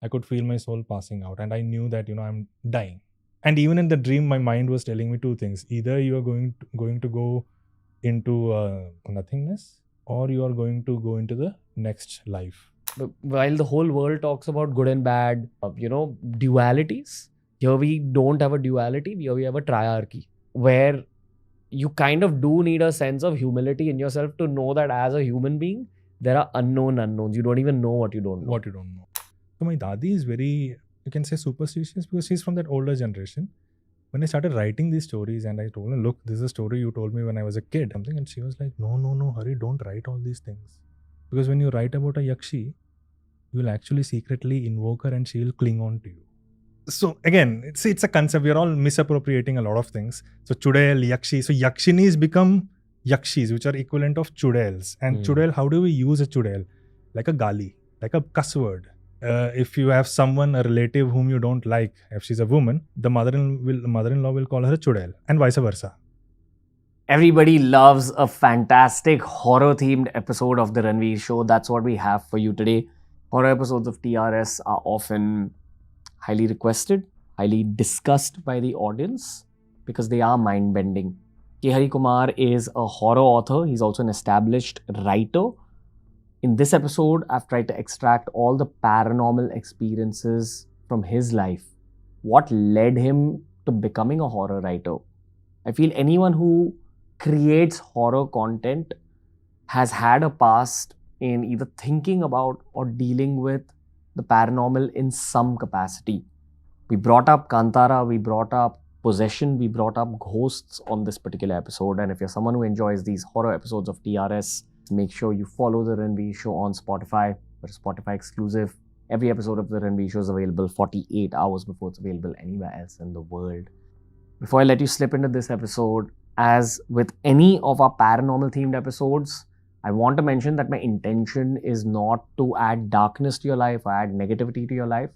I could feel my soul passing out, and I knew that I'm dying. And even in the dream, my mind was telling me two things: either you are going to go into nothingness, or you are going to go into the next life. But while the whole world talks about good and bad, dualities, here we don't have a duality. Here we have a triarchy where you kind of do need a sense of humility in yourself to know that as a human being, there are unknown unknowns. You don't even know what you don't know. What you don't know. So my dadi is very, you can say, superstitious because she's from that older generation. When I started writing these stories and I told her, look, this is a story you told me when I was a kid, something, and she was like, no, hurry, don't write all these things. Because when you write about a yakshi, you will actually secretly invoke her and she will cling on to you. So again, it's a concept. We're all misappropriating a lot of things. So Chudail, Yakshi. So Yakshinis become Yakshis, which are equivalent of Chudails. And Chudail, how do we use a Chudail? Like a gali, like a cuss word. If you have someone, a relative whom you don't like, if she's a woman, the mother-in-law will call her a Chudail, and vice versa. Everybody loves a fantastic horror-themed episode of the Ranveer Show. That's what we have for you today. Horror episodes of TRS are often highly requested, highly discussed by the audience because they are mind-bending. K. Kumar is a horror author. He's also an established writer. In this episode, I've tried to extract all the paranormal experiences from his life. What led him to becoming a horror writer? I feel anyone who creates horror content has had a past in either thinking about or dealing with the paranormal in some capacity. We brought up Kantara, we brought up possession, we brought up ghosts on this particular episode. And if you're someone who enjoys these horror episodes of TRS, make sure you follow the Ranveer Show on Spotify. We're Spotify exclusive. Every episode of the Ranveer Show is available 48 hours before it's available anywhere else in the world. Before I let you slip into this episode, as with any of our paranormal themed episodes, I want to mention that my intention is not to add darkness to your life or add negativity to your life,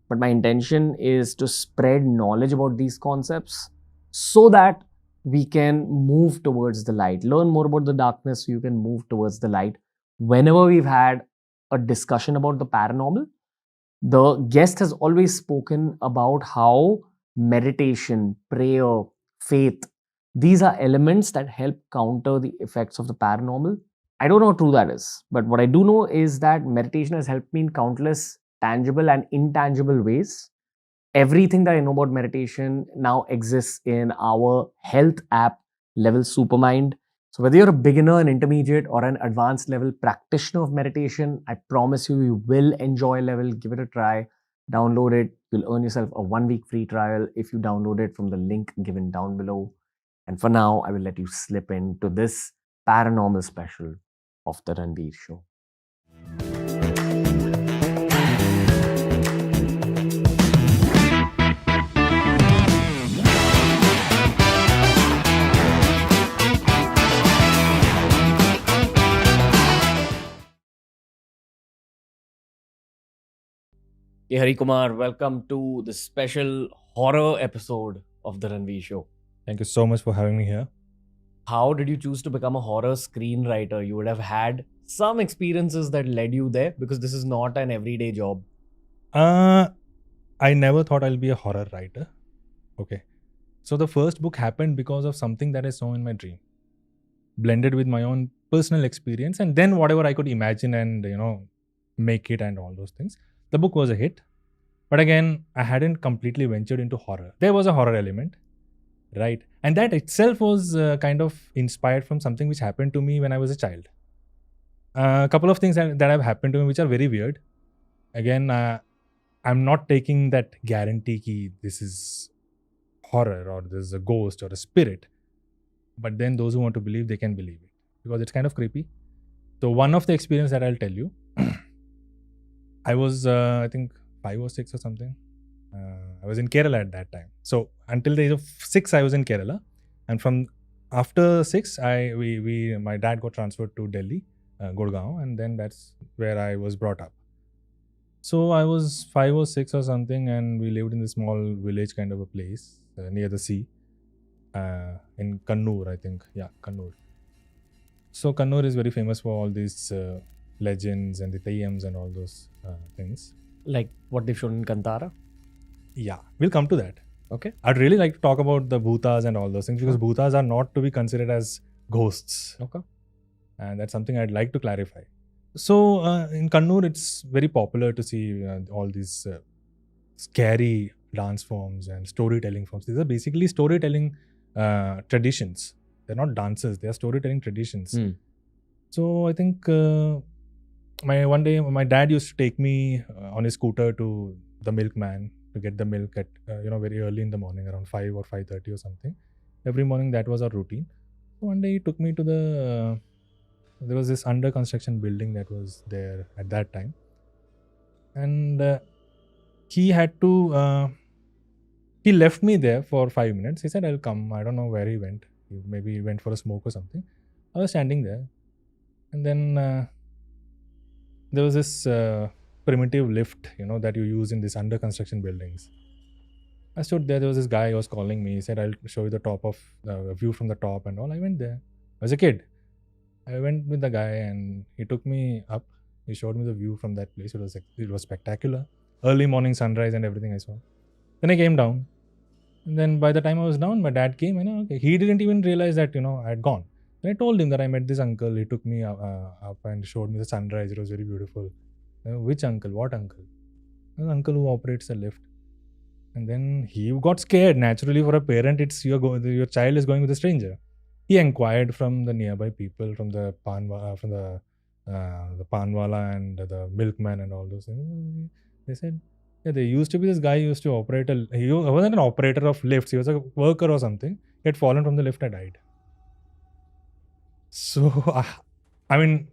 but my intention is to spread knowledge about these concepts so that we can move towards the light. Learn more about the darkness so you can move towards the light. Whenever we've had a discussion about the paranormal, the guest has always spoken about how meditation, prayer, faith, these are elements that help counter the effects of the paranormal. I don't know how true that is, but what I do know is that meditation has helped me in countless tangible and intangible ways. Everything that I know about meditation now exists in our health app, Level Supermind. So whether you're a beginner, an intermediate, or an advanced level practitioner of meditation, I promise you, you will enjoy Level. Give it a try. Download it. You'll earn yourself a 1-week free trial if you download it from the link given down below. And for now, I will let you slip into this paranormal special of the Ranveer Show. Hey Hari Kumar, welcome to the special horror episode of the Ranveer Show. Thank you so much for having me here. How did you choose to become a horror screenwriter? You would have had some experiences that led you there because this is not an everyday job. I never thought I'll be a horror writer. Okay. So the first book happened because of something that I saw in my dream, blended with my own personal experience, and then whatever I could imagine and, make it and all those things. The book was a hit. But again, I hadn't completely ventured into horror. There was a horror element, right? And that itself was kind of inspired from something which happened to me when I was a child. A couple of things that have happened to me which are very weird. Again, I'm not taking that guarantee ki this is horror or this is a ghost or a spirit. But then those who want to believe, they can believe it because it's kind of creepy. So one of the experience that I'll tell you, I was, I think, 5 or 6 or something. I was in Kerala at that time. So until the age of 6, I was in Kerala. And from after 6, my dad got transferred to Delhi, Gurgaon, and then that's where I was brought up. So I was 5 or 6 or something, and we lived in this small village kind of a place near the sea in Kannur, I think. Yeah, Kannur. So Kannur is very famous for all these legends and the Tayyams and all those things. Like what they've shown in Kantara. Yeah, we'll come to that. Okay. I'd really like to talk about the bhutas and all those things because bhutas are not to be considered as ghosts. Okay. And that's something I'd like to clarify. So in Kannur, it's very popular to see all these scary dance forms and storytelling forms. These are basically storytelling traditions. They're not dances; they are storytelling traditions. So I think one day my dad used to take me on his scooter to the milkman to get the milk at very early in the morning, around 5 or 5:30 or something. Every morning that was our routine. So one day he took me to there was this under construction building that was there at that time, and he had to he left me there for 5 minutes. He said, I'll come. I don't know where he went. Maybe he went for a smoke or something. I was standing there, and then there was this primitive lift, that you use in these under construction buildings. I stood there. There was this guy who was calling me. He said, I'll show you the top of the view from the top and all. I went there. I was a kid. I went with the guy and he took me up. He showed me the view from that place. It was spectacular. Early morning sunrise and everything I saw. Then I came down. And then by the time I was down, my dad came and okay, he didn't even realize that, I had gone. Then I told him that I met this uncle. He took me up and showed me the sunrise. It was very beautiful. Which uncle? What uncle? The uncle who operates the lift. And then he got scared. Naturally, for a parent, it's your child is going with a stranger. He inquired from the nearby people, from the panwala and the milkman and all those things. They said, yeah, there used to be this guy who used to operate he wasn't an operator of lifts. He was a worker or something. He had fallen from the lift and died. So, I mean,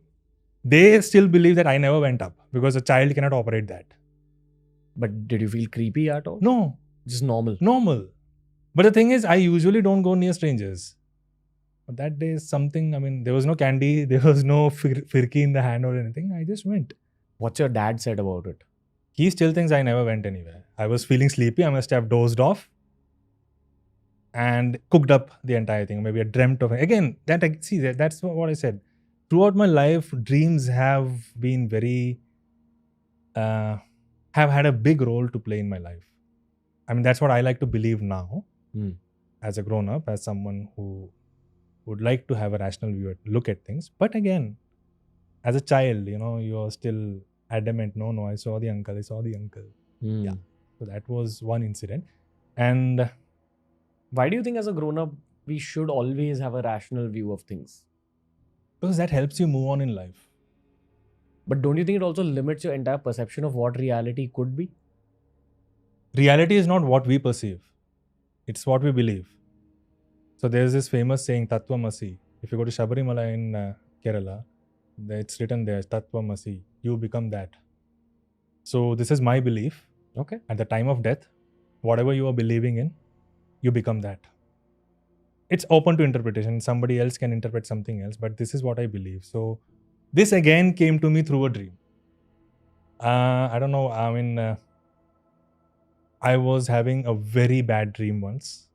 they still believe that I never went up because a child cannot operate that. But did you feel creepy at all? No. Just normal. Normal. But the thing is, I usually don't go near strangers. But that day, there was no candy, there was no firki in the hand or anything. I just went. What's your dad said about it? He still thinks I never went anywhere. I was feeling sleepy. I must have dozed off and cooked up the entire thing. Maybe I dreamt of it. Again, that's what I said. Throughout my life, dreams have been have had a big role to play in my life. That's what I like to believe now as a grown-up, as someone who would like to have a rational look at things. But again, as a child, you're still adamant, no, I saw the uncle. Yeah. So that was one incident. And why do you think as a grown-up, we should always have a rational view of things? Because that helps you move on in life. But don't you think it also limits your entire perception of what reality could be? Reality is not what we perceive. It's what we believe. So there's this famous saying, Tattvamasi. If you go to Shabarimala in Kerala, it's written there, Tattvamasi. You become that. So this is my belief. Okay. At the time of death, whatever you are believing in, you become that. It's open to interpretation. Somebody else can interpret something else, but this is what I believe. So this again came to me through a dream. I don't know. I was having a very bad dream once.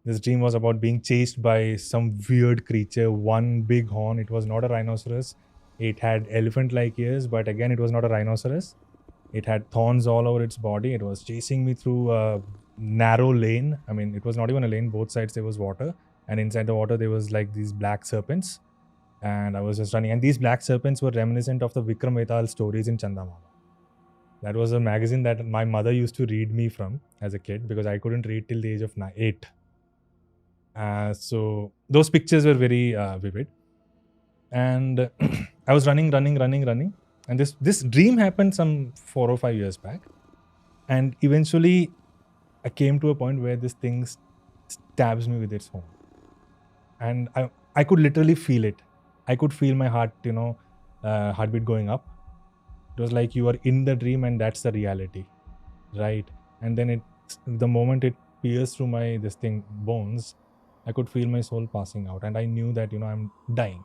This dream was about being chased by some weird creature, one big horn. It was not a rhinoceros. It had elephant-like ears, but again, it was not a rhinoceros. It had thorns all over its body. It was chasing me through a narrow lane. It was not even a lane. Both sides there was water. And inside the water, there was like these black serpents. And I was just running. And these black serpents were reminiscent of the Vikram Vedal stories in Chandamama. That was a magazine that my mother used to read me from as a kid because I couldn't read till the age of 8. So those pictures were very vivid. And I was running. And this dream happened some 4 or 5 years back. And eventually I came to a point where this thing stabs me with its horn. And I could literally feel it. I could feel my heart, heartbeat going up. It was like you are in the dream and that's the reality, right? And then the moment it pierced through my bones, I could feel my soul passing out, and I knew that I'm dying.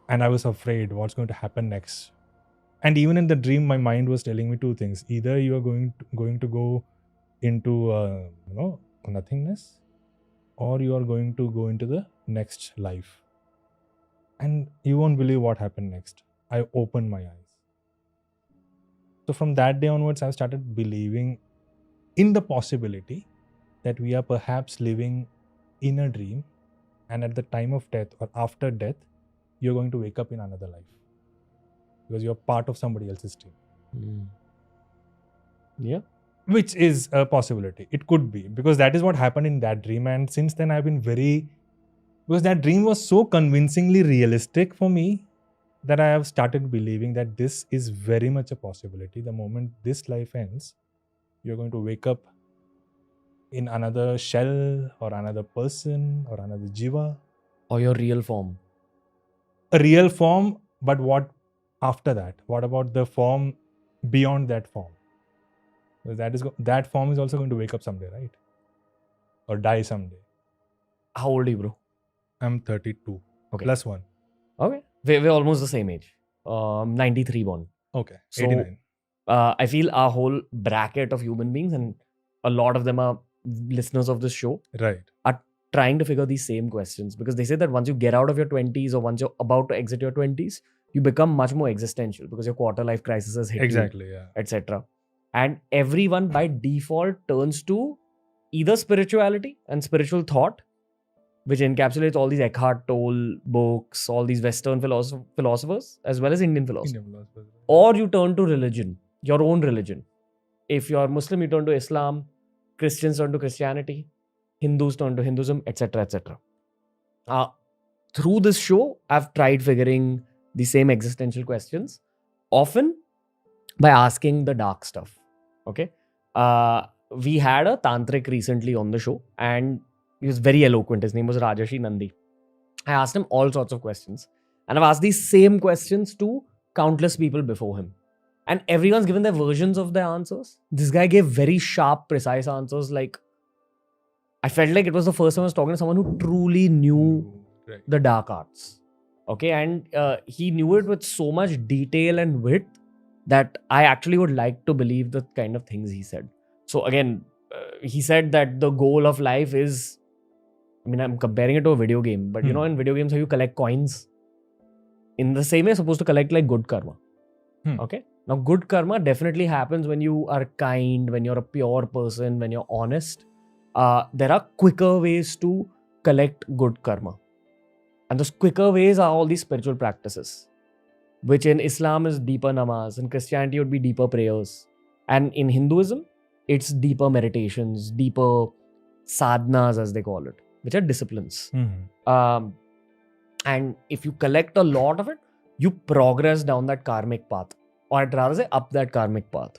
And I was afraid what's going to happen next. And even in the dream, my mind was telling me 2 things: either you are going to go into nothingness, or you are going to go into the next life. And you won't believe what happened next. I opened my eyes. So from that day onwards, I've started believing in the possibility that we are perhaps living in a dream, and at the time of death or after death, you're going to wake up in another life because you're part of somebody else's dream. Yeah. Which is a possibility. It could be, because that is what happened in that dream. And since then, I've been because that dream was so convincingly realistic for me that I have started believing that this is very much a possibility. The moment this life ends, you're going to wake up in another shell or another person or another jiva. Or your real form. A real form, but what after that? What about the form beyond that form? Because that form is also going to wake up someday, right? Or die someday. How old are you, bro? I'm 32. Okay. Plus one. Okay. We're almost the same age. 93 born. Okay. So, 89. I feel our whole bracket of human beings, and a lot of them are listeners of this show, Right. are trying to figure these same questions, because they say that once you get out of your 20s or once you're about to exit your 20s, you become much more existential because your quarter life crisis has hit Exactly. you, Yeah. etc. And everyone by default turns to either spirituality and spiritual thought, which encapsulates all these Eckhart Tolle books, all these Western philosophers, as well as Indian philosophers. Indian philosophers. Or you turn to religion, your own religion. If you're Muslim, you turn to Islam, Christians turn to Christianity, Hindus turn to Hinduism, etc. etc. Through this show, I've tried figuring the same existential questions, often by asking the dark stuff. Okay. We had a tantric recently on the show, and he was very eloquent. His name was Rajashi Nandi. I asked him all sorts of questions, and I've asked these same questions to countless people before him, and everyone's given their versions of their answers. This guy gave very sharp, precise answers. Like, I felt like it was the first time I was talking to someone who truly knew Right. the dark arts. Okay, and he knew it with so much detail and width that I actually would like to believe the kind of things he said. So again, he said that the goal of life is, I mean, I'm comparing it to a video game, but you know, in video games, how you collect coins, in the same way, you're supposed to collect like good karma. Okay. Now, good karma definitely happens when you are kind, when you're a pure person, when you're honest. There are quicker ways to collect good karma. And those quicker ways are all these spiritual practices, which in Islam is deeper namaz, in Christianity would be deeper prayers. And in Hinduism, it's deeper meditations, deeper sadhanas, as they call it, which are disciplines. And if you collect a lot of it, you progress down that karmic path, or I'd rather say up that karmic path,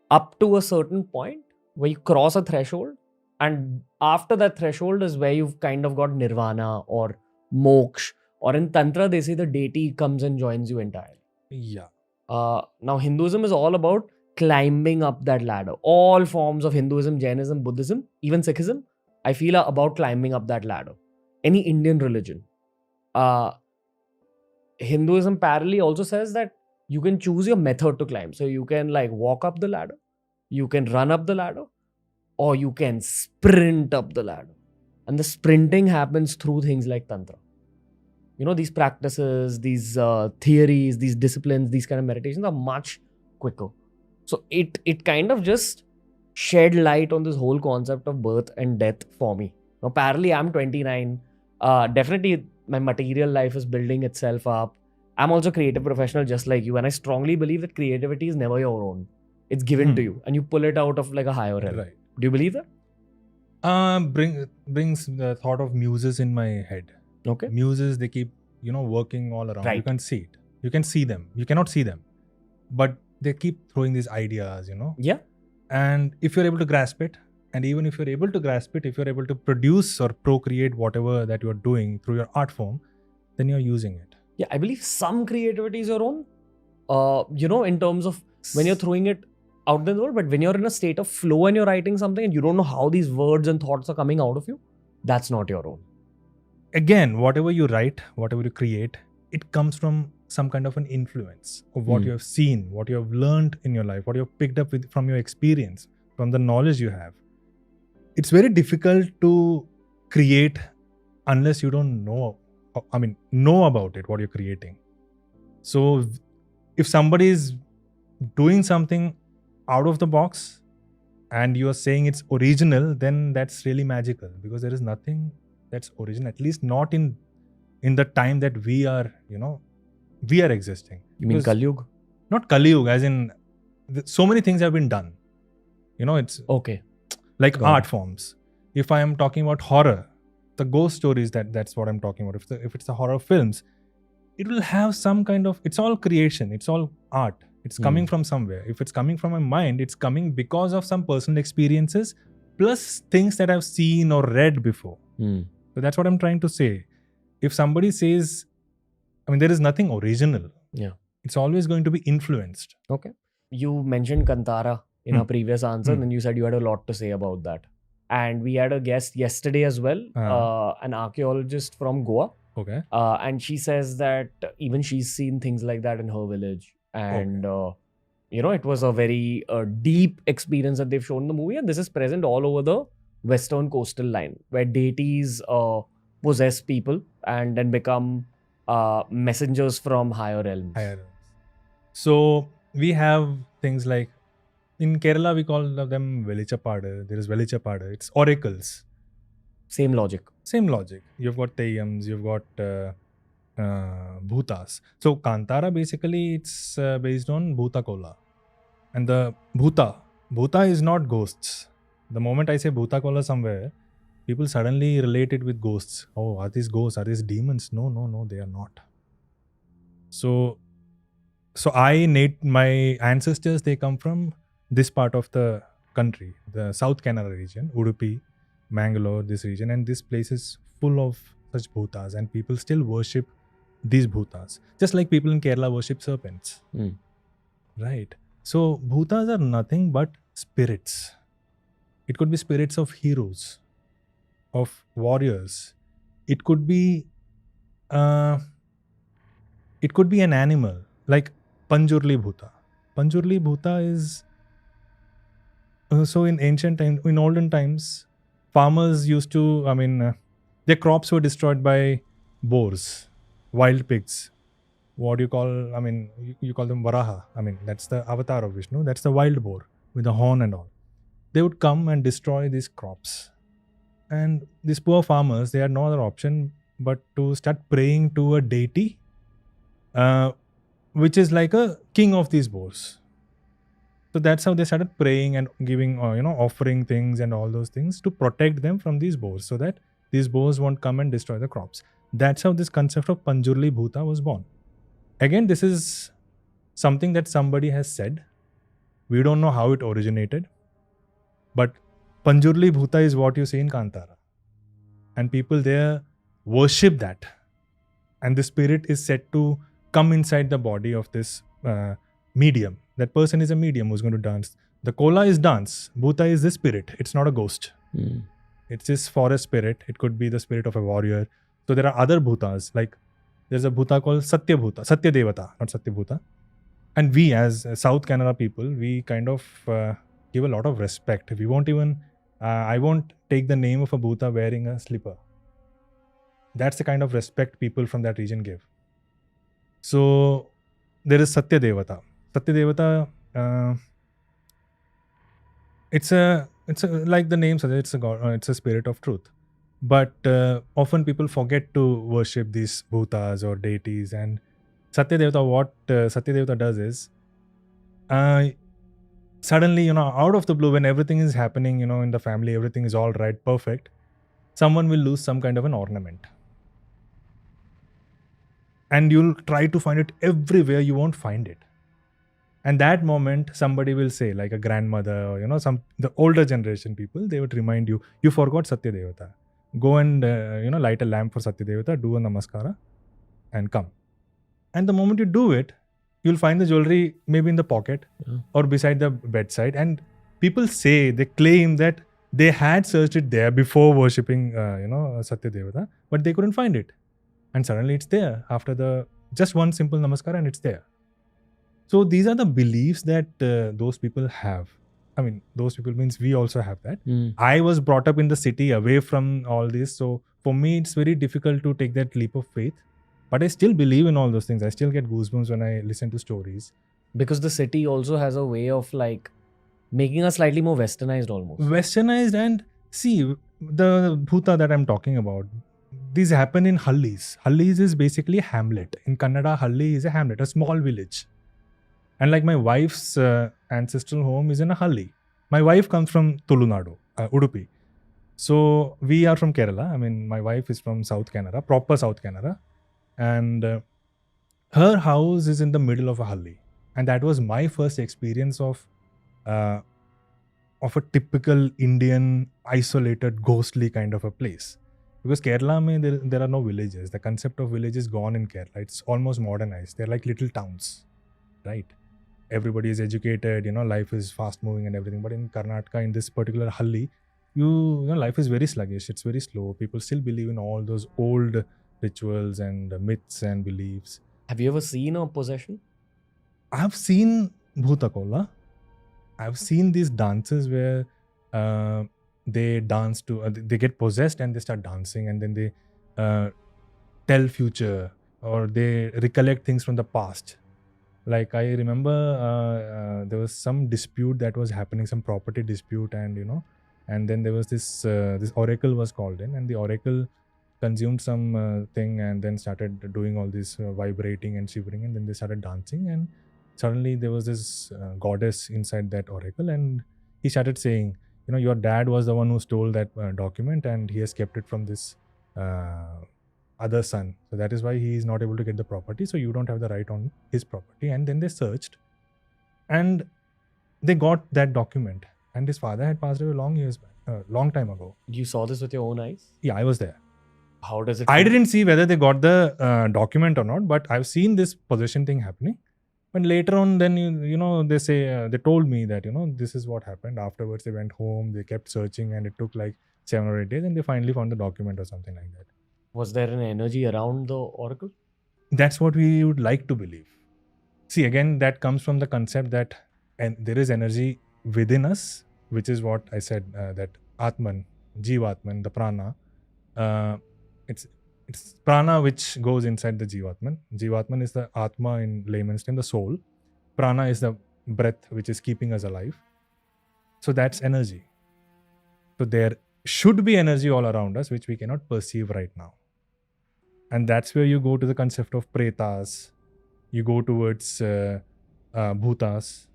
up to a certain point where you cross a threshold. And after that threshold is where you've kind of got nirvana or moksha, or in Tantra, they say the deity comes and joins you entirely. Yeah. Now, Hinduism is all about climbing up that ladder. All forms of Hinduism, Jainism, Buddhism, even Sikhism, I feel are about climbing up that ladder. Any Indian religion. Hinduism parallelly also says that you can choose your method to climb. So you can like walk up the ladder, you can run up the ladder, or you can sprint up the ladder. And the sprinting happens through things like Tantra. You know, these practices, these theories, these disciplines, these kind of meditations are much quicker. So it kind of just shed light on this whole concept of birth and death for me. Now, apparently, I'm 29. Definitely, my material life is building itself up. I'm also a creative professional just like you. And I strongly believe that creativity is never your own. It's given to you. And you pull it out of like a higher realm. Right. Do you believe that? Brings the thought of muses in my head. Okay. Muses, they keep, working all around. Right. You can see it. You can see them. You cannot see them. But they keep throwing these ideas, Yeah. And if you're able to grasp it, and even if you're able to grasp it, if you're able to produce or procreate whatever that you're doing through your art form, then you're using it. Yeah, I believe some creativity is your own. In terms of when you're throwing it out in the world, but when you're in a state of flow and you're writing something and you don't know how these words and thoughts are coming out of you, that's not your own. Again, whatever you write, whatever you create, it comes from some kind of an influence of what you have seen, what you have learned in your life, what you have picked up from your experience, from the knowledge you have. It's very difficult to create unless you don't know about it, what you're creating. So if somebody is doing something out of the box and you are saying it's original, then that's really magical, because there is nothing that's original, at least not in the time that we are existing. You mean Because- Kali Yuga? Not Kali Yuga, as in so many things have been done. It's Okay. like Got art it. forms. If I am talking about horror, the ghost stories, that's what I'm talking about. If it's the horror films, it will have some kind of, it's all creation, it's all art. It's coming from somewhere. If it's coming from my mind, it's coming because of some personal experiences plus things that I've seen or read before. Hmm. So that's what I'm trying to say. If somebody says, there is nothing original. Yeah. It's always going to be influenced. Okay. You mentioned Kantara in our previous answer, and then you said you had a lot to say about that. And we had a guest yesterday as well, an archaeologist from Goa. Okay. And she says that even she's seen things like that in her village. And, it was a very deep experience that they've shown in the movie. And this is present all over the western coastal line, where deities possess people and then become messengers from higher realms. So we have things like, in Kerala we call them Velichapada. There is Velichapada. It's oracles. Same logic. Same logic. You've got Teyyams, you've got Bhutas. So Kantara basically it's based on Bhuta Kola. And the Bhuta is not ghosts. The moment I say Bhuta Kola somewhere, people suddenly relate it with ghosts. Oh, are these ghosts? Are these demons? No, they are not. So my ancestors, they come from this part of the country, the South Canara region, Udupi, Mangalore, this region, and this place is full of such bhutas, and people still worship these bhutas, just like people in Kerala worship serpents. Right? So bhutas are nothing but spirits. It could be spirits of heroes, of warriors. It could be an animal like Panjurli Bhuta. Panjurli Bhuta is so in olden times, farmers used to, their crops were destroyed by boars, wild pigs. What do you call, you call them Varaha. That's the avatar of Vishnu. That's the wild boar with the horn and all. They would come and destroy these crops. And these poor farmers, they had no other option but to start praying to a deity, which is like a king of these boars. So that's how they started praying and giving, offering things and all those things to protect them from these boars, so that these boars won't come and destroy the crops. That's how this concept of Panjurli Bhuta was born. Again, this is something that somebody has said. We don't know how it originated. But Panjurli Bhuta is what you see in Kantara. And people there worship that. And the spirit is said to come inside the body of this medium. That person is a medium who's going to dance. The Kola is dance. Bhuta is the spirit. It's not a ghost. It's this forest spirit. It could be the spirit of a warrior. So there are other Bhutas. Like there's a Bhuta called Satya Bhuta. Satya Devata, not Satya Bhuta. And we as South Canara people, we kind of give a lot of respect. We won't even, I won't take the name of a Bhuta wearing a slipper. That's the kind of respect people from that region give. So there is Satya Devata. Satya Devata, it's like the name suggests, it's a god, it's a spirit of truth. But often people forget to worship these bhutas or deities. And Satya Devata, what Satya Devata does is, suddenly, out of the blue, when everything is happening, in the family, everything is all right, perfect, someone will lose some kind of an ornament. And you'll try to find it everywhere, you won't find it. And that moment, somebody will say, like a grandmother or, the older generation people, they would remind you, you forgot Satya Devata. Go and, light a lamp for Satya Devata, do a namaskara and come. And the moment you do it, you'll find the jewelry maybe in the pocket or beside the bedside. And people say, they claim that they had searched it there before worshipping, Satya Devata, but they couldn't find it. And suddenly it's there after just one simple namaskar, and it's there. So these are the beliefs that those people have. Those people means we also have that. I was brought up in the city away from all this. So for me, it's very difficult to take that leap of faith. But I still believe in all those things. I still get goosebumps when I listen to stories. Because the city also has a way of like making us slightly more westernized almost. Westernized. And see, the bhuta that I'm talking about, these happen in Hallis. Hallis is basically a hamlet. In Kannada, Halli is a hamlet, a small village. And like my wife's ancestral home is in a Halli. My wife comes from Tulunadu, Udupi. So we are from Kerala. I mean, my wife is from South Canara, proper South Canara. And her house is in the middle of a Halli. And that was my first experience of a typical Indian isolated ghostly kind of a place. Because Kerala, there are no villages. The concept of village is gone in Kerala. It's almost modernized. They're like little towns, right? Everybody is educated, life is fast moving and everything. But in Karnataka, in this particular Halli, life is very sluggish. It's very slow. People still believe in all those old rituals and myths and beliefs. Have you ever seen a possession? I've seen Bhutakola. I've seen these dances where they dance to, they get possessed and they start dancing, and then they tell future or they recollect things from the past. Like I remember there was some dispute that was happening, some property dispute, and then there was this oracle was called in, and the oracle consumed some thing and then started doing all this vibrating and shivering, and then they started dancing, and suddenly there was this goddess inside that oracle, and he started saying, your dad was the one who stole that document, and he has kept it from this other son, so that is why he is not able to get the property, so you don't have the right on his property. And then they searched and they got that document, and his father had passed away long time ago. You saw this with your own eyes? Yeah, I was there. How does it I feel? didn't see whether they got the document or not, but I've seen this possession thing happening. And later on, then they say they told me that this is what happened. Afterwards, they went home, they kept searching, and it took like 7 or 8 days, and they finally found the document or something like that. Was there an energy around the oracle? That's what we would like to believe. See, again, that comes from the concept that there is energy within us, which is what I said, that Atman, Jivatman, the prana. It's prana which goes inside the Jivatman. Jivatman is the Atma in layman's term, the soul. Prana is the breath which is keeping us alive. So that's energy. So there should be energy all around us which we cannot perceive right now. And that's where you go to the concept of pretas, you go towards bhutas.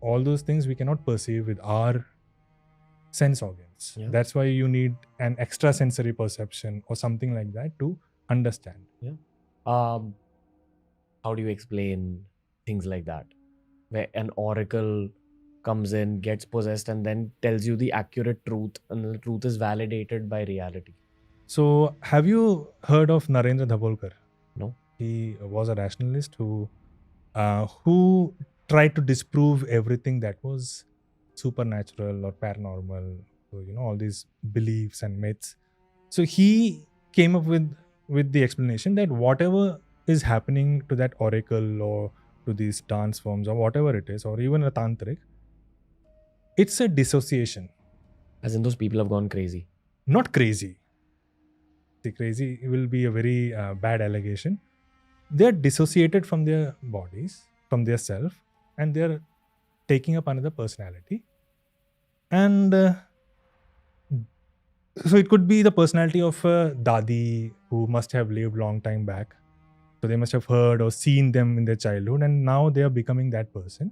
All those things we cannot perceive with our sense organs. Yeah. That's why you need an extrasensory perception or something like that to understand. Yeah. How do you explain things like that? Where an oracle comes in, gets possessed, and then tells you the accurate truth, and the truth is validated by reality. So, have you heard of Narendra Dabholkar? No. He was a rationalist who tried to disprove everything that was supernatural or paranormal, so, all these beliefs and myths. So he came up with the explanation that whatever is happening to that oracle or to these dance forms or whatever it is, or even a tantric, it's a dissociation. As in, those people have gone crazy. Not crazy. See, crazy will be a very bad allegation. They're dissociated from their bodies, from their self, and they're taking up another personality. And so it could be the personality of a dadi who must have lived long time back. So they must have heard or seen them in their childhood, and now they are becoming that person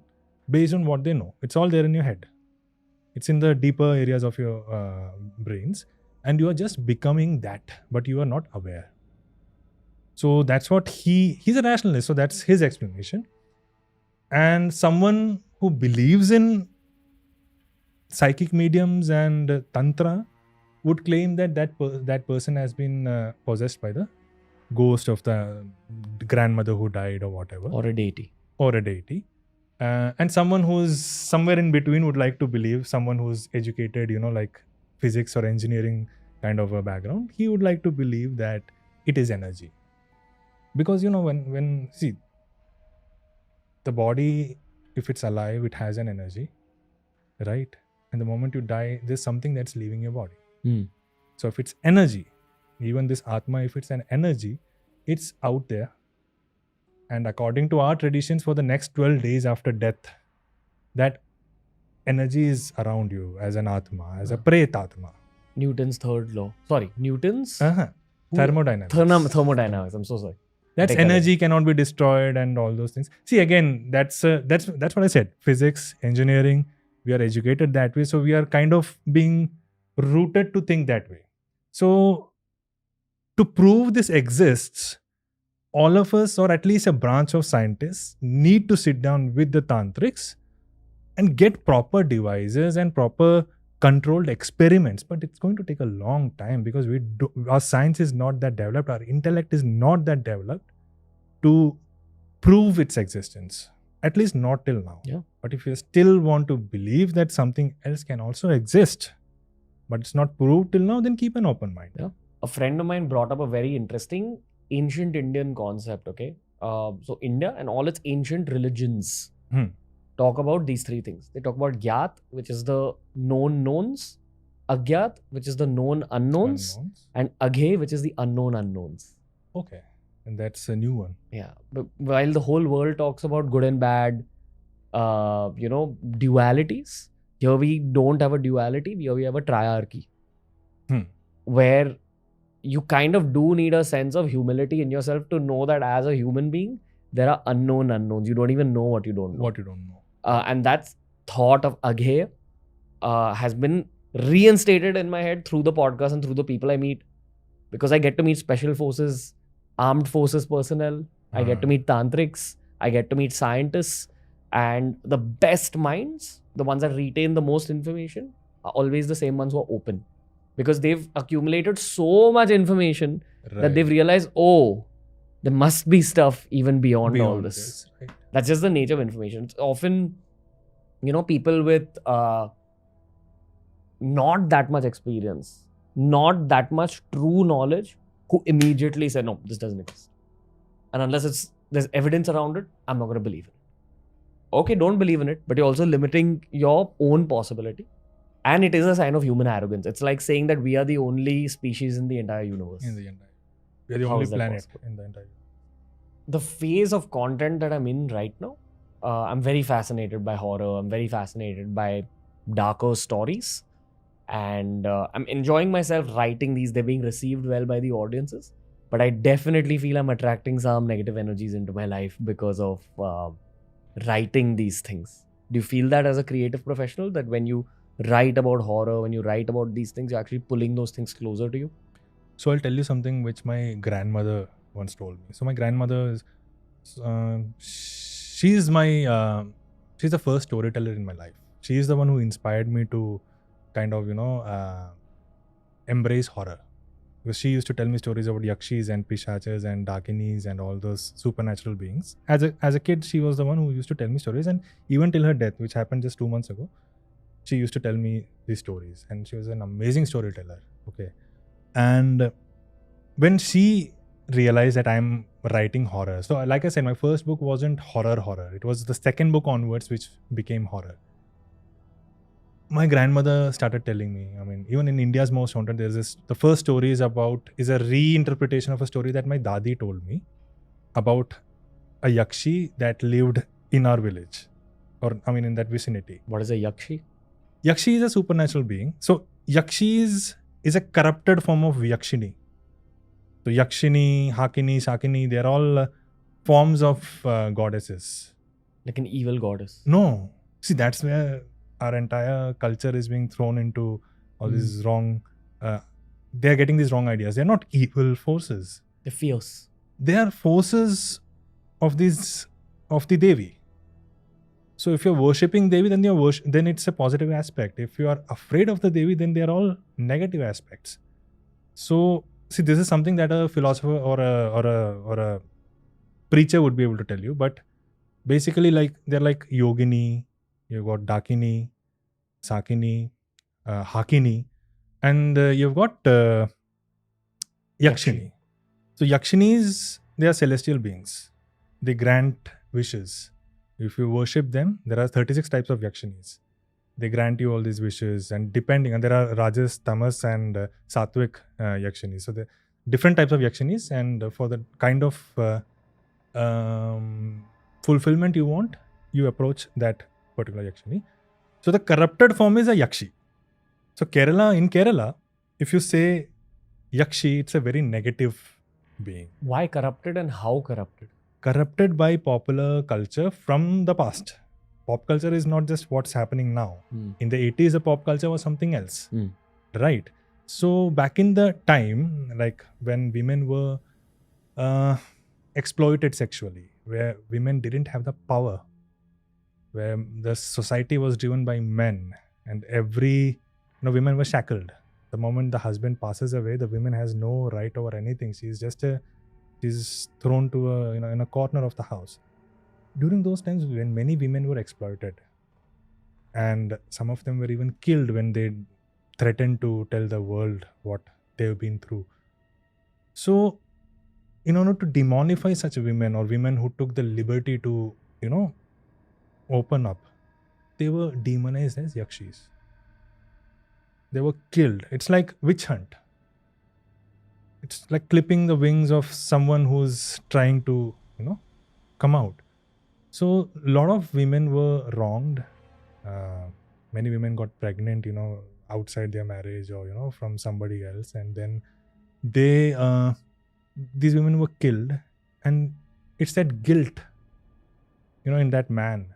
based on what they know. It's all there in your head. It's in the deeper areas of your brains, and you are just becoming that, but you are not aware. So that's what he's a rationalist, so that's his explanation. And someone who believes in psychic mediums and tantra would claim that that person has been possessed by the ghost of the grandmother who died or whatever. Or a deity. And someone who's somewhere in between would like to believe, someone who's educated, like physics or engineering kind of a background, he would like to believe that it is energy. Because, when see, the body, if it's alive, it has an energy, right? And the moment you die, there's something that's leaving your body. So if it's energy, even this Atma, if it's an energy, it's out there And according to our traditions, for the next 12 days after death, that energy is around you as an Atma, as a Pret Atma. Newton's third law. Sorry, Newton's Thermodynamics. Thermodynamics. I'm so sorry. That's energy cannot be destroyed and all those things. See, again, that's what I said. Physics, engineering, we are educated that way. So we are kind of being rooted to think that way. So to prove this exists, all of us, or at least a branch of scientists, need to sit down with the tantrics and get proper devices and proper controlled experiments. But it's going to take a long time because our science is not that developed, our intellect is not that developed to prove its existence, at least not till now. Yeah. But if you still want to believe that something else can also exist, but it's not proved till now, then keep an open mind. Yeah. A friend of mine brought up a very interesting ancient Indian concept, okay? So India and all its ancient religions talk about these three things. They talk about Gyat, which is the known knowns, Agyat, which is the known unknowns, and Aghe, which is the unknown unknowns. Okay. And that's a new one. Yeah. But while the whole world talks about good and bad, dualities, here we don't have a duality, here we have a triarchy. Where you kind of do need a sense of humility in yourself to know that as a human being, there are unknown unknowns. You don't even know what you don't know. And that thought of Aghe has been reinstated in my head through the podcast and through the people I meet. Because I get to meet special forces, armed forces personnel. I get to meet tantrics. I get to meet scientists. And the best minds, the ones that retain the most information, are always the same ones who are open. Because they've accumulated so much information that they've realized, oh, there must be stuff even beyond all this. Right. That's just the nature of information. It's often, people with not that much experience, not that much true knowledge, who immediately say, no, this doesn't exist. And unless there's evidence around it, I'm not going to believe it. Okay, don't believe in it, but you're also limiting your own possibility. And it is a sign of human arrogance. It's like saying that we are the only species in the entire universe. We are the only planet in the entire universe. The phase of content that I'm in right now, I'm very fascinated by horror. I'm very fascinated by darker stories. And I'm enjoying myself writing these. They're being received well by the audiences. But I definitely feel I'm attracting some negative energies into my life because of writing these things. Do you feel that as a creative professional, that when you write about horror, when you write about these things, you're actually pulling those things closer to you? So I'll tell you something which my grandmother once told me. So my grandmother is, she's the first storyteller in my life. She is the one who inspired me to kind of, embrace horror. Because she used to tell me stories about yakshis and pishachas and dakinis and all those supernatural beings. As a kid, she was the one who used to tell me stories, and even till her death, which happened just 2 months ago, she used to tell me these stories, and she was an amazing storyteller. Okay. And when she realized that I'm writing horror, so like I said, my first book wasn't horror. It was the second book onwards which became horror. My grandmother started telling me, even in India's Most Haunted, the first story is a reinterpretation of a story that my dadi told me about a yakshi that lived in our village, or in that vicinity. What is a yakshi? Yakshi is a supernatural being. So yakshi is a corrupted form of yakshini. So yakshini, hakini, sakini, they're all forms of goddesses. Like an evil goddess? No. See, that's where our entire culture is being thrown into all these wrong... they're getting these wrong ideas. They're not evil forces. They're fierce. They are forces of the Devi. So if you're worshipping Devi, then it's a positive aspect. If you are afraid of the Devi, then they are all negative aspects. So see, this is something that a philosopher or a preacher would be able to tell you. But basically, they're like yogini, you've got dakini, sakini, hakini, and you've got yakshini. So yakshinis, they are celestial beings. They grant wishes. If you worship them, there are 36 types of yakshinis. They grant you all these wishes, and there are rajas, tamas, and sattvic yakshinis. So the different types of yakshinis, and for the kind of fulfillment you want, you approach that particular yakshini. So the corrupted form is a yakshi. So in Kerala, if you say yakshi, it's a very negative being. Why corrupted and how corrupted? Corrupted by popular culture from the past. Pop culture is not just what's happening now. In the 80s, the pop culture was something else. Right? So back in the time, like when women were exploited sexually, where women didn't have the power, where the society was driven by men, and women were shackled. The moment the husband passes away, the woman has no right over anything. She's thrown to in a corner of the house. During those times, when many women were exploited, and some of them were even killed when they threatened to tell the world what they've been through. So, in order to demonify such women or women who took the liberty to, open up, they were demonized as yakshis. They were killed. It's like witch hunt. It's like clipping the wings of someone who's trying to, come out. So a lot of women were wronged. Many women got pregnant, outside their marriage or, from somebody else. And then these women were killed. And it's that guilt, in that man,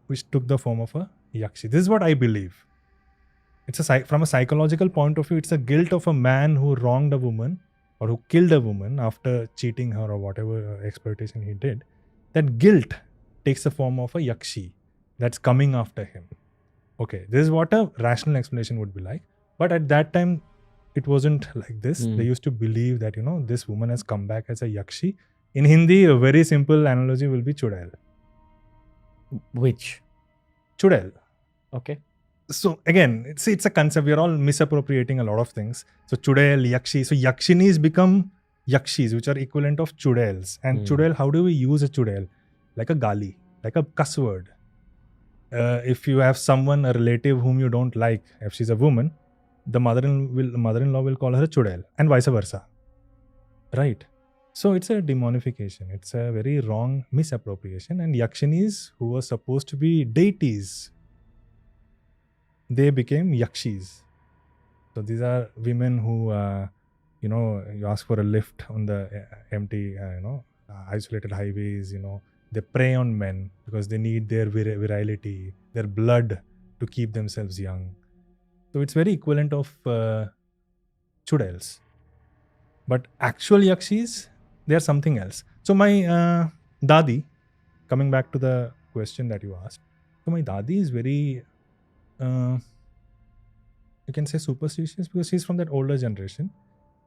which took the form of a yakshi. This is what I believe. From a psychological point of view, it's a guilt of a man who wronged a woman or who killed a woman after cheating her or whatever exploitation he did. That guilt takes the form of a yakshi that's coming after him. Okay, this is what a rational explanation would be like. But at that time, it wasn't like this. They used to believe that, this woman has come back as a yakshi. In Hindi, a very simple analogy will be chudail. Which? Chudail. Okay. So again, it's a concept. We're all misappropriating a lot of things. So chudail, yakshi. So yakshinis become yakshis, which are equivalent of chudails. And chudail, how do we use a chudail? Like a gali, like a cuss word. If you have a relative whom you don't like, if she's a woman, the mother-in-law will call her a chudail, and vice versa. Right? So it's a demonification. It's a very wrong misappropriation. And yakshinis, who were supposed to be deities, they became yakshis. So these are women who, you ask for a lift on the empty, isolated highways, they prey on men because they need their virility, their blood to keep themselves young. So it's very equivalent of chudails. But actual yakshis, they are something else. So my dadi, coming back to the question that you asked, so my dadi is very, you can say superstitious because she's from that older generation.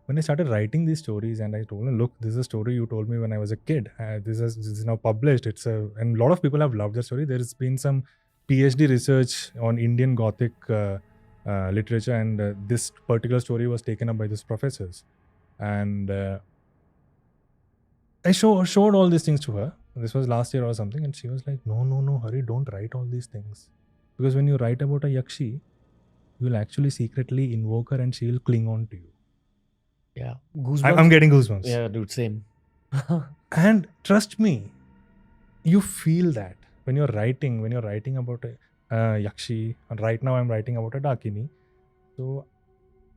When I started writing these stories and I told her, look, this is a story you told me when I was a kid. This is now published. And a lot of people have loved the story. There's been some PhD research on Indian Gothic literature, and this particular story was taken up by these professors. And I showed all these things to her. This was last year or something. And she was like, no, Hari, don't write all these things. Because when you write about a yakshi, you will actually secretly invoke her and she will cling on to you. Yeah. Goosebumps. I'm getting goosebumps. Yeah, dude, same. And trust me, you feel that when you're writing about a yakshi. And right now I'm writing about a dakini. So,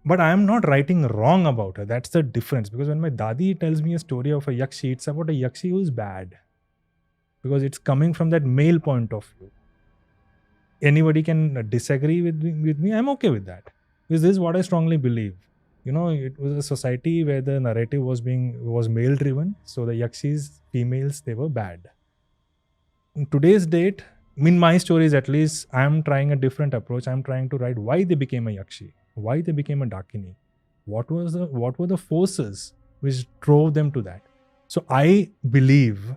but I am not writing wrong about her. That's the difference. Because when my dadi tells me a story of a yakshi, it's about a yakshi who is bad. Because it's coming from that male point of view. Anybody can disagree with me. I'm okay with that. Because this is what I strongly believe. It was a society where the narrative was male driven. So the yakshis, females, they were bad. In today's date, in my stories at least, I'm trying a different approach. I'm trying to write why they became a yakshi, why they became a dakini, what were the forces which drove them to that. So I believe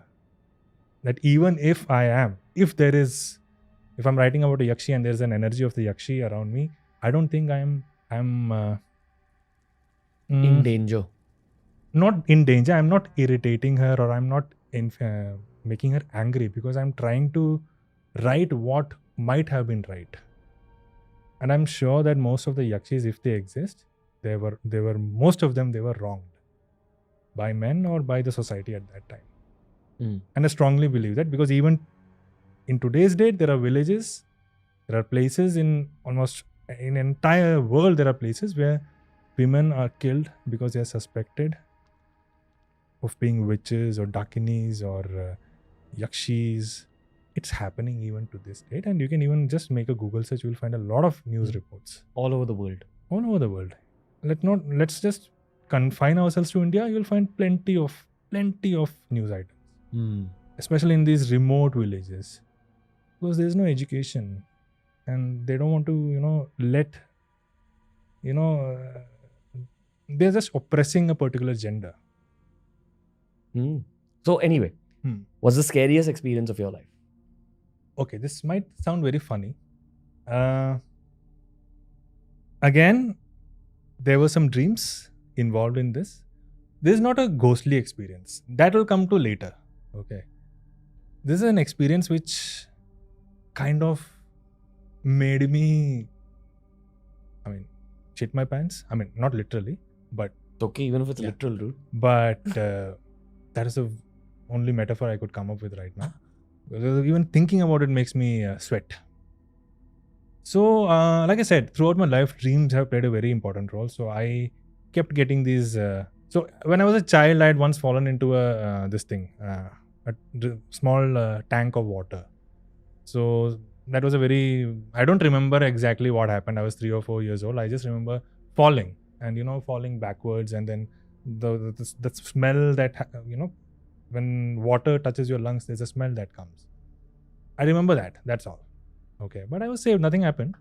that even if I'm writing about a yakshi and there's an energy of the yakshi around me, I don't think I'm in danger. Not in danger. I'm not irritating her, or I'm not making her angry, because I'm trying to write what might have been right. And I'm sure that most of the yakshis, if they exist, they were most of them, they were wronged by men or by the society at that time. Mm. And I strongly believe that, because even in today's date, there are villages, there are places in entire world, there are places where women are killed because they are suspected of being witches or dakinis or yakshis. It's happening even to this date, and you can even just make a Google search. You will find a lot of news reports All over the world. all over the world. Let's just confine ourselves to India. You will find plenty of news items, especially in these remote villages, because there is no education, and they don't want to let they're just oppressing a particular gender. So anyway, what's the scariest experience of your life? Okay, this might sound very funny. Again, there were some dreams involved in this. This is not a ghostly experience. That will come to later. Okay. This is an experience which kind of made me, shit my pants. Not literally, but It's okay, even if it's Yeah. literal, dude. but that is the only metaphor I could come up with right now. Even thinking about it makes me sweat. So, like I said, throughout my life, dreams have played a very important role. So I kept getting these. So when I was a child, I had once fallen into a small tank of water. So that was a very. I don't remember exactly what happened. I was 3 or 4 years old. I just remember falling and falling backwards, and then the smell that when water touches your lungs, there's a smell that comes. I remember that. That's all. Okay, but I was saved. Nothing happened.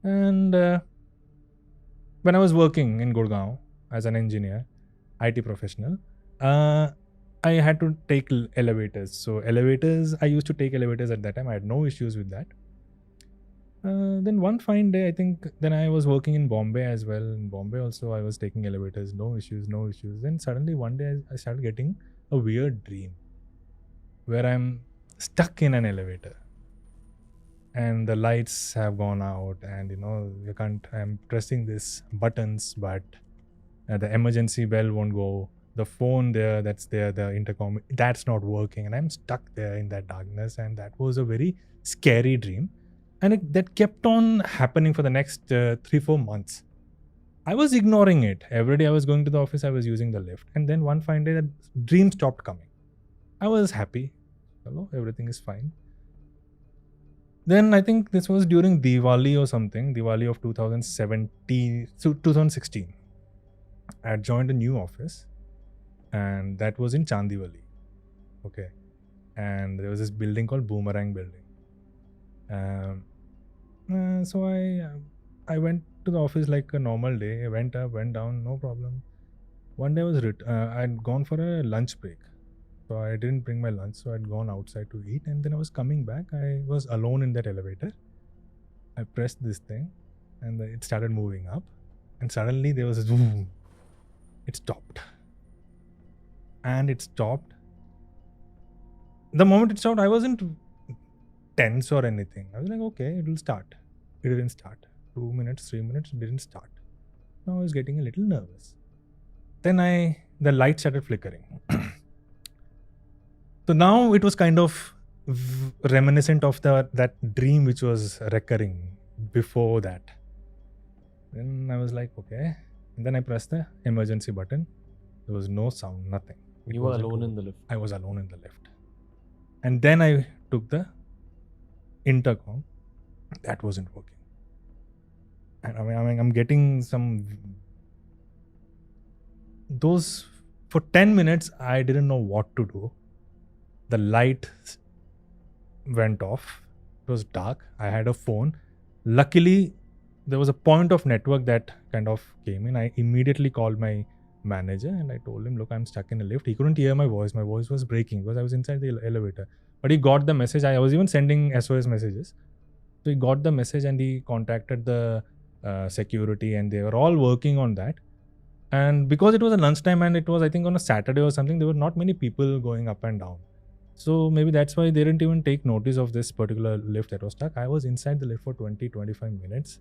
And when I was working in Gurgaon as an engineer, IT professional, I had to take elevators. So elevators, I used to take elevators at that time. I had no issues with that. Then one fine day, I think, then I was working in Bombay as well. In Bombay also, I was taking elevators. No issues. Then suddenly one day, I started getting a weird dream where I'm stuck in an elevator. And the lights have gone out, and I'm pressing these buttons, but the emergency bell won't go. The phone that's there, the intercom, that's not working, and I'm stuck there in that darkness. And that was a very scary dream, and that kept on happening for the next 3-4 months. I was ignoring it. Every day I was going to the office, I was using the lift, and then one fine day, that dream stopped coming. I was happy. Hello, everything is fine. Then I think this was during Diwali or something, Diwali of 2016. I had joined a new office, and that was in Chandivali. Okay. And there was this building called Boomerang Building. So I went to the office like a normal day. I went up, went down, no problem. One day I'd gone for a lunch break. So I didn't bring my lunch, so I'd gone outside to eat, and then I was coming back. I was alone in that elevator. I pressed this thing, and it started moving up, and suddenly there was a zoom. It stopped. And it stopped. The moment it stopped, I wasn't tense or anything. I was like, okay, it will start. It didn't start. 2 minutes, 3 minutes, it didn't start. Now I was getting a little nervous. Then the light started flickering. So now it was kind of reminiscent of that dream which was recurring before that. Then I was like, okay. And then I pressed the emergency button. There was no sound, nothing. You were alone in the lift. I was alone in the lift. And then I took the intercom. That wasn't working. And I'm getting those, for 10 minutes, I didn't know what to do. The light went off. It was dark. I had a phone. Luckily, there was a point of network that kind of came in. I immediately called my manager and I told him, look, I'm stuck in a lift. He couldn't hear my voice. My voice was breaking because I was inside the elevator. But he got the message. I was even sending SOS messages. So he got the message and he contacted the security, and they were all working on that. And because it was a lunchtime and it was, I think, on a Saturday or something, there were not many people going up and down. So maybe that's why they didn't even take notice of this particular lift that was stuck. I was inside the lift for 20-25 minutes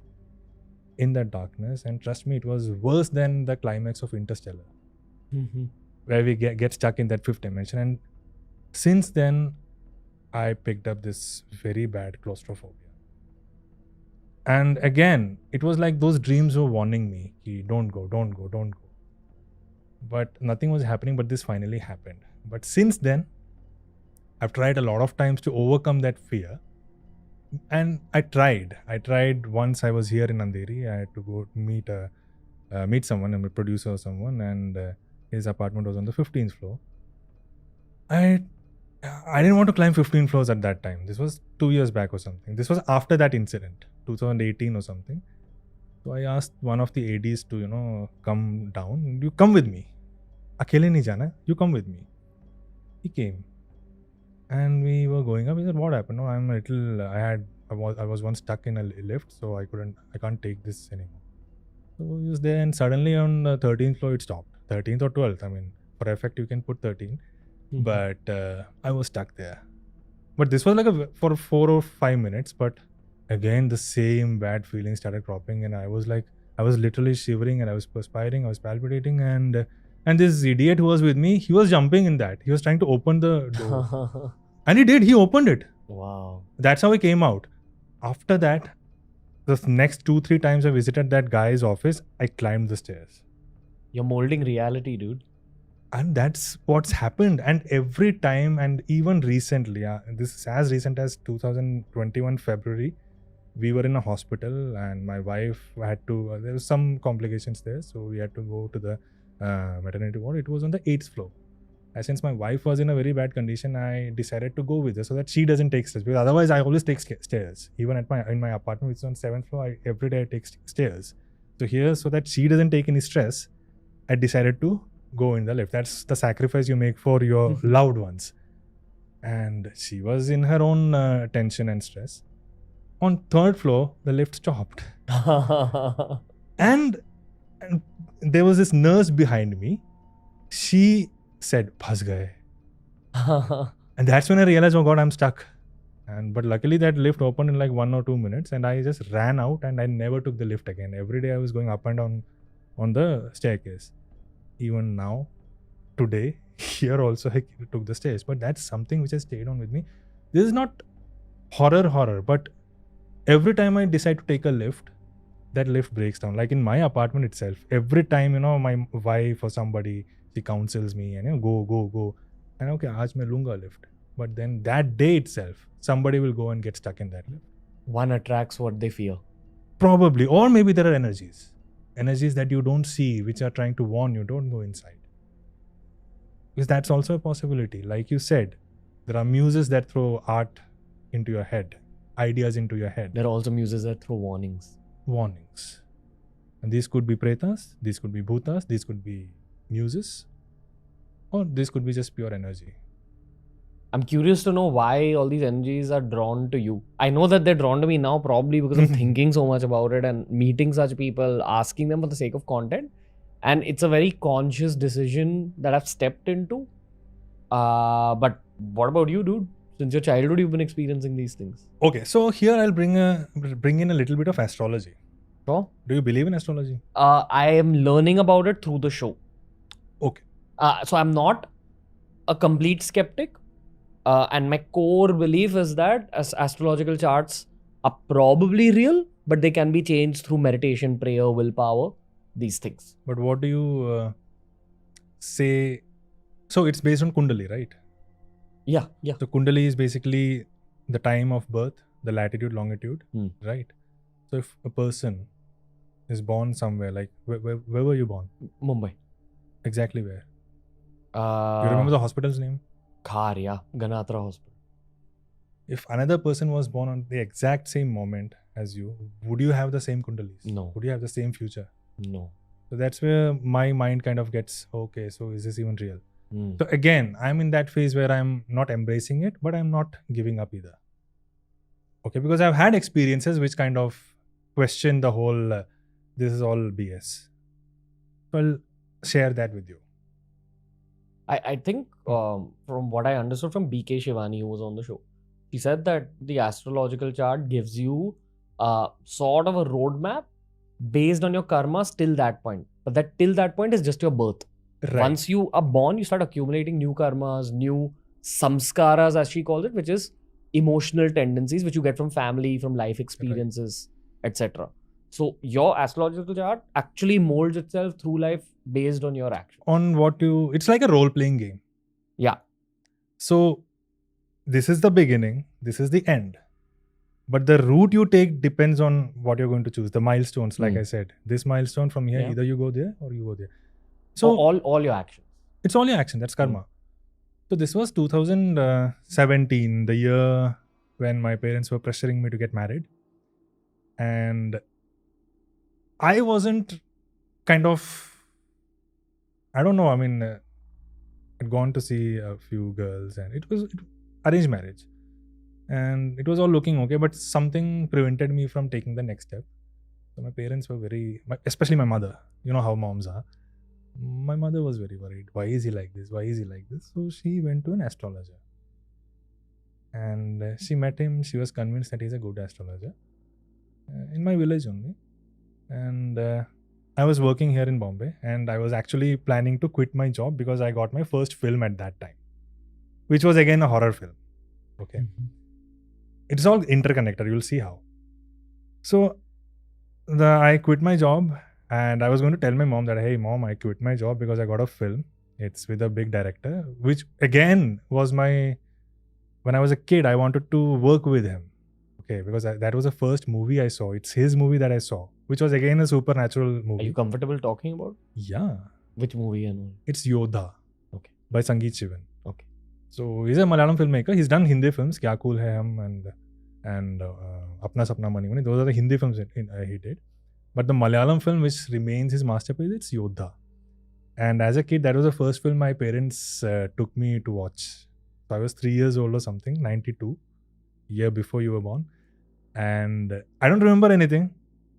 in that darkness, and trust me, it was worse than the climax of Interstellar, where we get stuck in that fifth dimension. And Since then, I picked up this very bad claustrophobia. And again, it was like those dreams were warning me, ki, don't go, don't go, don't go. But nothing was happening, but this finally happened. But since then, I've tried a lot of times to overcome that fear. And I tried once. I was here in Andheri. I had to go meet someone, a producer or someone, and his apartment was on the 15th floor. I didn't want to climb 15 floors at that time. This was 2 years back or something. This was after that incident, 2018 or something. So I asked one of the ADs to, come down. You come with me. Akele nahi jana. You come with me. He came. And we were going up. He said, what happened? No, I was once stuck in a lift, so I can't take this anymore. So he was there, and suddenly on the 13th floor, it stopped. 13th or 12th. I mean, for effect, you can put 13. Mhm. But I was stuck there. But this was like for 4 or 5 minutes. But again, the same bad feeling started cropping, and I was literally shivering, and I was perspiring, I was palpitating, and this idiot who was with me, he was jumping in that. He was trying to open the door. And he did. He opened it. Wow. That's how he came out. After that, the next 2-3 times I visited that guy's office, I climbed the stairs. You're molding reality, dude. And that's what's happened. And every time, and even recently, this is as recent as 2021 February, we were in a hospital, and my wife had to, there was some complications there, so we had to go to the maternity ward. It was on the 8th floor. And since my wife was in a very bad condition, I decided to go with her so that she doesn't take stairs. Because otherwise, I always take stairs. Even in my apartment, which is on 7th floor, every day I take stairs. So here, so that she doesn't take any stress, I decided to go in the lift. That's the sacrifice you make for your loved ones. And she was in her own tension and stress. On 3rd floor, the lift stopped. And there was this nurse behind me. She said, "Phas gaye." And that's when I realized, oh God, I'm stuck. But luckily that lift opened in like 1 or 2 minutes, and I just ran out, and I never took the lift again. Every day I was going up and down on the staircase. Even now, today, here also I took the stairs. But that's something which has stayed on with me. This is not horror, but every time I decide to take a lift, that lift breaks down. Like in my apartment itself, every time, my wife or somebody, she counsels me and go. And okay, aaj main lunga lift. But then that day itself, somebody will go and get stuck in that lift. One attracts what they fear. Probably. Or maybe there are energies that you don't see, which are trying to warn you, don't go inside. Because that's also a possibility. Like you said, there are muses that throw art into your head, ideas into your head. There are also muses that throw warnings. And these could be pretas, these could be bhutas, these could be muses, or this could be just pure energy. I'm curious to know why all these energies are drawn to you. I know that they're drawn to me now probably because I'm thinking so much about it and meeting such people, asking them for the sake of content. And it's a very conscious decision that I've stepped into. But what about you, dude? Since your childhood, you've been experiencing these things. Okay, so here I'll bring in a little bit of astrology. Sure. Do you believe in astrology? I am learning about it through the show. Okay. So I'm not a complete skeptic. And my core belief is that astrological charts are probably real, but they can be changed through meditation, prayer, willpower, these things. But what do you say? So it's based on Kundali, right? Yeah. So Kundali is basically the time of birth, the latitude, longitude, right? So if a person is born somewhere, like where were you born? Mumbai. Exactly where? You remember the hospital's name? Khar, yeah. Ganatra Hospital. If another person was born on the exact same moment as you, would you have the same Kundalis? No. Would you have the same future? No. So that's where my mind kind of gets, okay, so is this even real? So again, I'm in that phase where I'm not embracing it, but I'm not giving up either. Okay, because I've had experiences which kind of question the whole, this is all BS. So I'll share that with you. I think from what I understood from BK Shivani, who was on the show, he said that the astrological chart gives you sort of a roadmap based on your karmas till that point. But that till that point is just your birth. Right. Once you are born, you start accumulating new karmas, new samskaras, as she calls it, which is emotional tendencies which you get from family, from life experiences, etc. So your astrological chart actually molds itself through life based on your actions. On what you, it's like a role playing game. Yeah. So this is the beginning, this is the end. But the route you take depends on what you're going to choose. The milestones, like I said, this milestone from here, either you go there or you go there. So all your actions. It's all your action. That's karma. So this was 2017, the year when my parents were pressuring me to get married. And I wasn't kind of, I don't know, I mean, I'd gone to see a few girls and it was arranged marriage. And it was all looking okay, but something prevented me from taking the next step. So my parents were especially my mother, you know how moms are. My mother was very worried. Why is he like this? Why is he like this? So she went to an astrologer. And she met him. She was convinced that he's a good astrologer. In my village only. And I was working here in Bombay. And I was actually planning to quit my job because I got my first film at that time. Which was again a horror film. Okay. It's all interconnected. You'll see how. So I quit my job. And I was going to tell my mom that, hey, mom, I quit my job because I got a film. It's with a big director, which again was when I was a kid, I wanted to work with him. Okay, because that was the first movie I saw. It's his movie that I saw, which was again a supernatural movie. Are you comfortable talking about? Yeah. Which movie and all? It's Yodha. Okay. By Sangeet Shivan. Okay. So he's a Malayalam filmmaker. He's done Hindi films, Kya Cool Hai Hum and Apna Sapna Mani Mani. Those are the Hindi films he did. But the Malayalam film, which remains his masterpiece, it's Yodha. And as a kid, that was the first film my parents took me to watch. So I was 3 years old or something, 92, year before you were born. And I don't remember anything,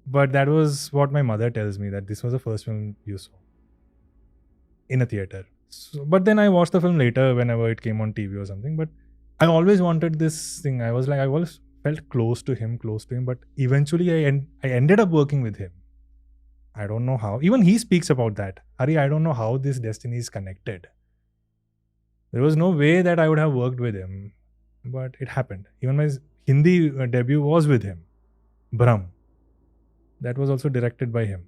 but that was what my mother tells me, that this was the first film you saw in a theater. So, but then I watched the film later whenever it came on TV or something. But I always wanted this thing. I always felt close to him, but eventually I ended up working with him. I don't know how. Even he speaks about that. Hari, I don't know how this destiny is connected. There was no way that I would have worked with him, but it happened. Even my Hindi debut was with him, Brahm. That was also directed by him.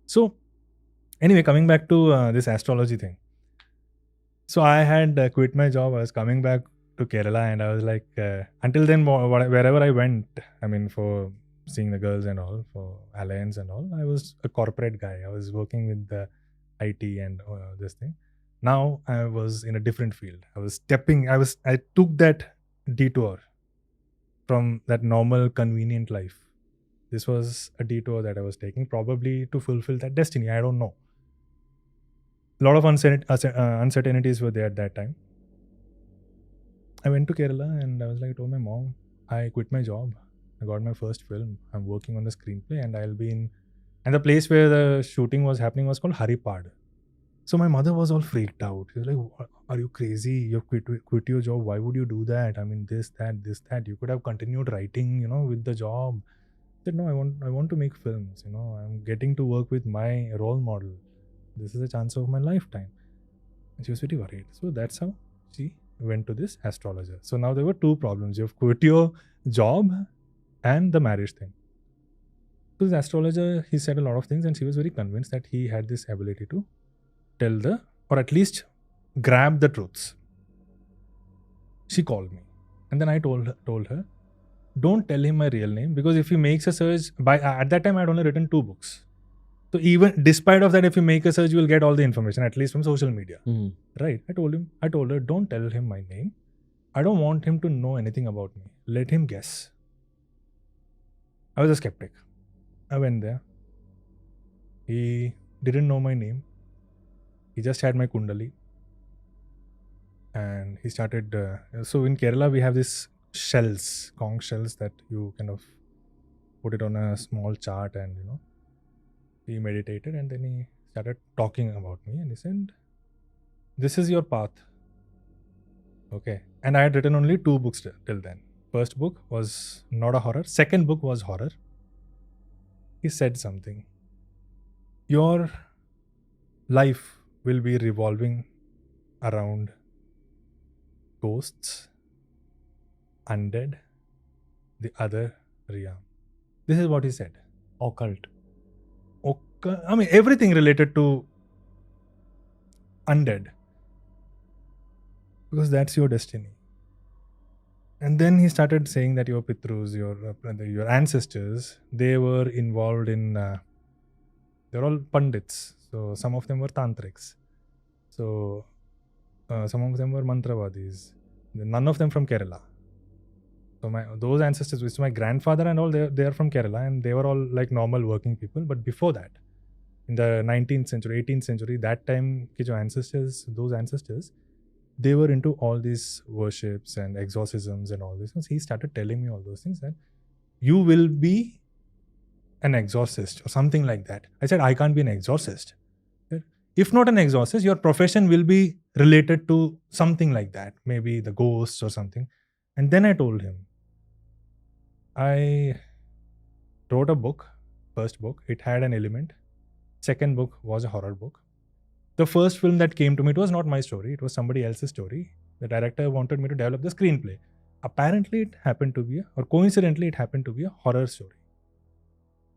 So, anyway, coming back to this astrology thing. So I had quit my job. I was coming back to Kerala, and I was like, until then, wherever I went, I mean, for seeing the girls and all, for alliance and all, I was a corporate guy. I was working with the IT and this thing. Now I was in a different field. I took that detour from that normal, convenient life. This was a detour that I was taking, probably to fulfill that destiny. I don't know. A lot of uncertainties were there at that time. I went to Kerala and I was like, I told my mom, I quit my job. I got my first film. I'm working on the screenplay and I'll be in. And the place where the shooting was happening was called Haripad. So my mother was all freaked out. She was like, are you crazy? You've quit your job. Why would you do that? I mean, this, that. You could have continued writing, with the job. I said, no, I want to make films. I'm getting to work with my role model. This is a chance of my lifetime. And she was pretty worried. So that's how she went to this astrologer. So now there were two problems. You've quit your job and the marriage thing. So this astrologer, he said a lot of things and she was very convinced that he had this ability to tell or at least grab the truths. She called me and then I told her, don't tell him my real name, because if he makes a search, at that time I had only written 2 books. So even despite of that, if you make a search, you will get all the information, at least from social media. Right? I told her, don't tell him my name. I don't want him to know anything about me. Let him guess. I was a skeptic. I went there. He didn't know my name. He just had my kundali. And he started, so in Kerala, we have this shells, conch shells that you kind of put it on a small chart and, he meditated and then he started talking about me and he said, this is your path. Okay. And I had written only 2 books till then. First book was not a horror. Second book was horror. He said something. Your life will be revolving around ghosts, undead, the other realm. This is what he said. Occult. I mean, everything related to undead. Because that's your destiny. And then he started saying that your Pitrus, your ancestors, they were involved in, they're all Pandits. So some of them were Tantrics. So some of them were Mantravadis. None of them from Kerala. So those ancestors, which is my grandfather and all, they are from Kerala, and they were all like normal working people. But before that, in the 19th century, 18th century, that time, those ancestors, they were into all these worships and exorcisms and all this. So he started telling me all those things, that you will be an exorcist or something like that. I said, I can't be an exorcist. If not an exorcist, your profession will be related to something like that, maybe the ghosts or something. And then I told him, I wrote a book, first book, it had an element. Second book was a horror book. The first film that came to me, it was not my story, it was somebody else's story. The director wanted me to develop the screenplay. Apparently it happened to be, or coincidentally it happened to be a horror story.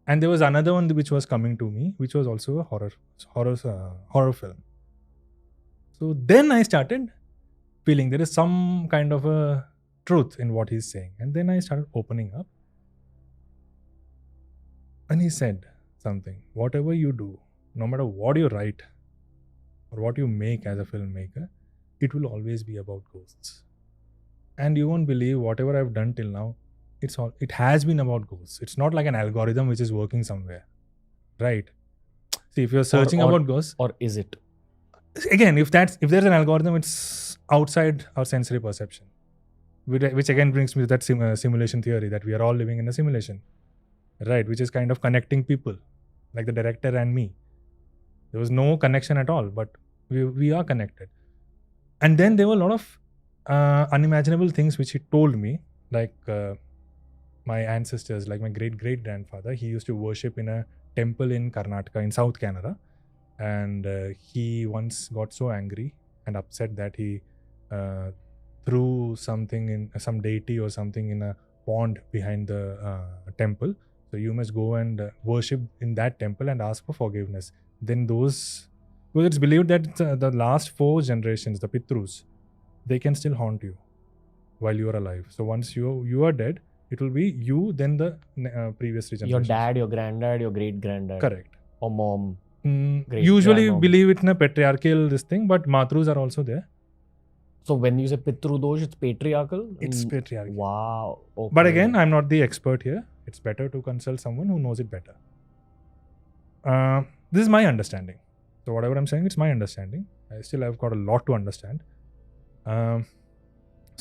And there was another one which was coming to me, which was also a horror film. So then I started feeling there is some kind of a truth in what he's saying. And then I started opening up. And he said something, whatever you do, no matter what you write or what you make as a filmmaker, it will always be about ghosts. And you won't believe whatever I've done till now, it has been about ghosts. It's not like an algorithm which is working somewhere, right? See, if you're searching about ghosts, or is it? Again, if there's an algorithm, it's outside our sensory perception, which again brings me to that simulation theory, that we are all living in a simulation, right? Which is kind of connecting people, like the director and me. There was no connection at all, but we are connected. And then there were a lot of unimaginable things which he told me, like my ancestors, like my great-great-grandfather, he used to worship in a temple in Karnataka, in South Canada. And he once got so angry and upset that he threw something in, some deity or something in a pond behind the temple. So you must go and worship in that temple and ask for forgiveness. Then because it's believed that the last 4 generations, the Pitrus, they can still haunt you while you are alive. So once you are dead, it will be you, then the previous 3 generations. Your dad, your granddad, your great-granddad. Correct. Or mom. Usually believe it in a patriarchal this thing, but Matrus are also there. So when you say Pitru Dosh, it's patriarchal? It's patriarchal. Wow. Okay. But again, I'm not the expert here. It's better to consult someone who knows it better. This is my understanding. So whatever I'm saying, it's my understanding. I still have got a lot to understand. So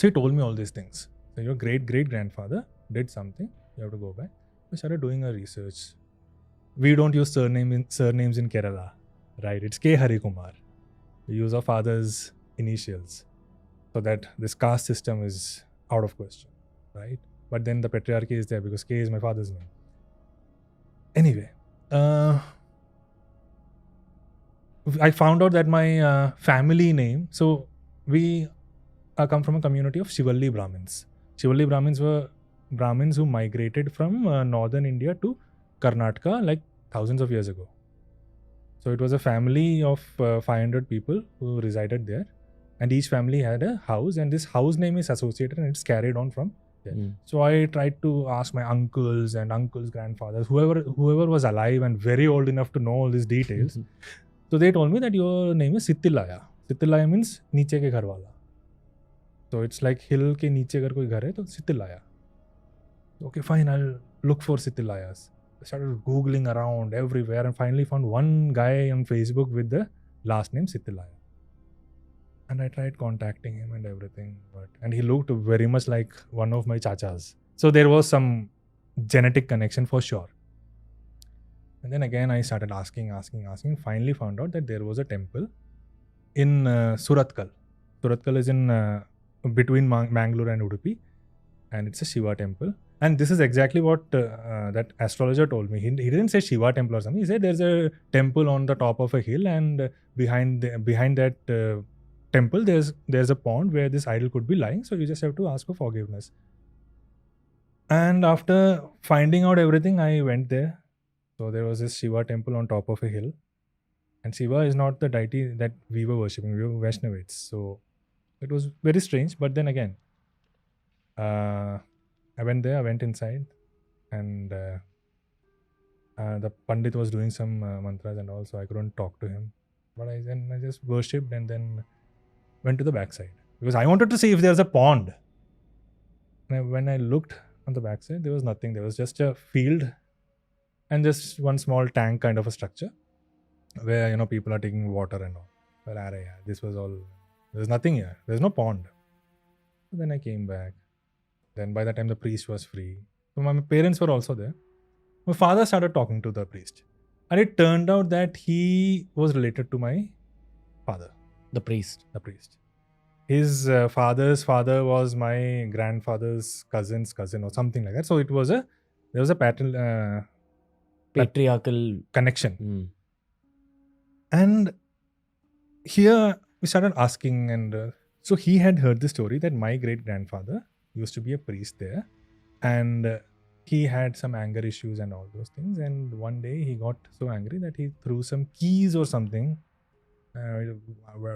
he told me all these things. So your great-great-grandfather did something. You have to go back. I started doing a research. We don't use surnames in Kerala, right? It's K. Hari Kumar. We use our father's initials, so that this caste system is out of question, right? But then the patriarchy is there because K is my father's name. Anyway, I found out that my family name, so we come from a community of Shivalli Brahmins. Shivalli Brahmins were Brahmins who migrated from northern India to Karnataka like thousands of years ago. So it was a family of 500 people who resided there, and each family had a house, and this house name is associated and it's carried on from there. So I tried to ask my uncles and uncles' grandfathers, whoever was alive and very old enough to know all these details. So they told me that your name is Sittilaya. Sittilaya means niche ke ghar wala. So it's like hill ke niche agar koi ghar hai to Sittilaya. Okay, fine, I'll look for Sittilayas. I started Googling around everywhere and finally found one guy on Facebook with the last name Sittilaya. And I tried contacting him and everything, and he looked very much like one of my chachas. So there was some genetic connection for sure. And then again I started asking, finally found out that there was a temple in Surathkal. Surathkal is in between Mangalore and Udupi, and it's a Shiva temple. And this is exactly what that astrologer told me. He didn't say Shiva temple or something. He said there's a temple on the top of a hill, and behind that temple, there's a pond where this idol could be lying, so you just have to ask for forgiveness. And after finding out everything, I went there. So there was this Shiva temple on top of a hill, and Shiva is not the deity that we were worshipping. We were Vaishnavites, so it was very strange. But then again, I went there. I went inside, and the Pandit was doing some mantras and all, so I couldn't talk to him. But I just worshipped and then went to the backside because I wanted to see if there's a pond. And when I looked on the backside, there was nothing. There was just a field and just one small tank kind of a structure where people are taking water and all. But this was all. There's nothing here. There's no pond. So then I came back. Then by that time the priest was free. So my parents were also there. My father started talking to the priest, and it turned out that he was related to my father. The priest. The priest. His father's father was my grandfather's cousin's cousin or something like that. So there was a Patriarchal connection. And here we started asking, and so he had heard the story that my great grandfather used to be a priest there, and he had some anger issues and all those things. And one day he got so angry that he threw some keys or something.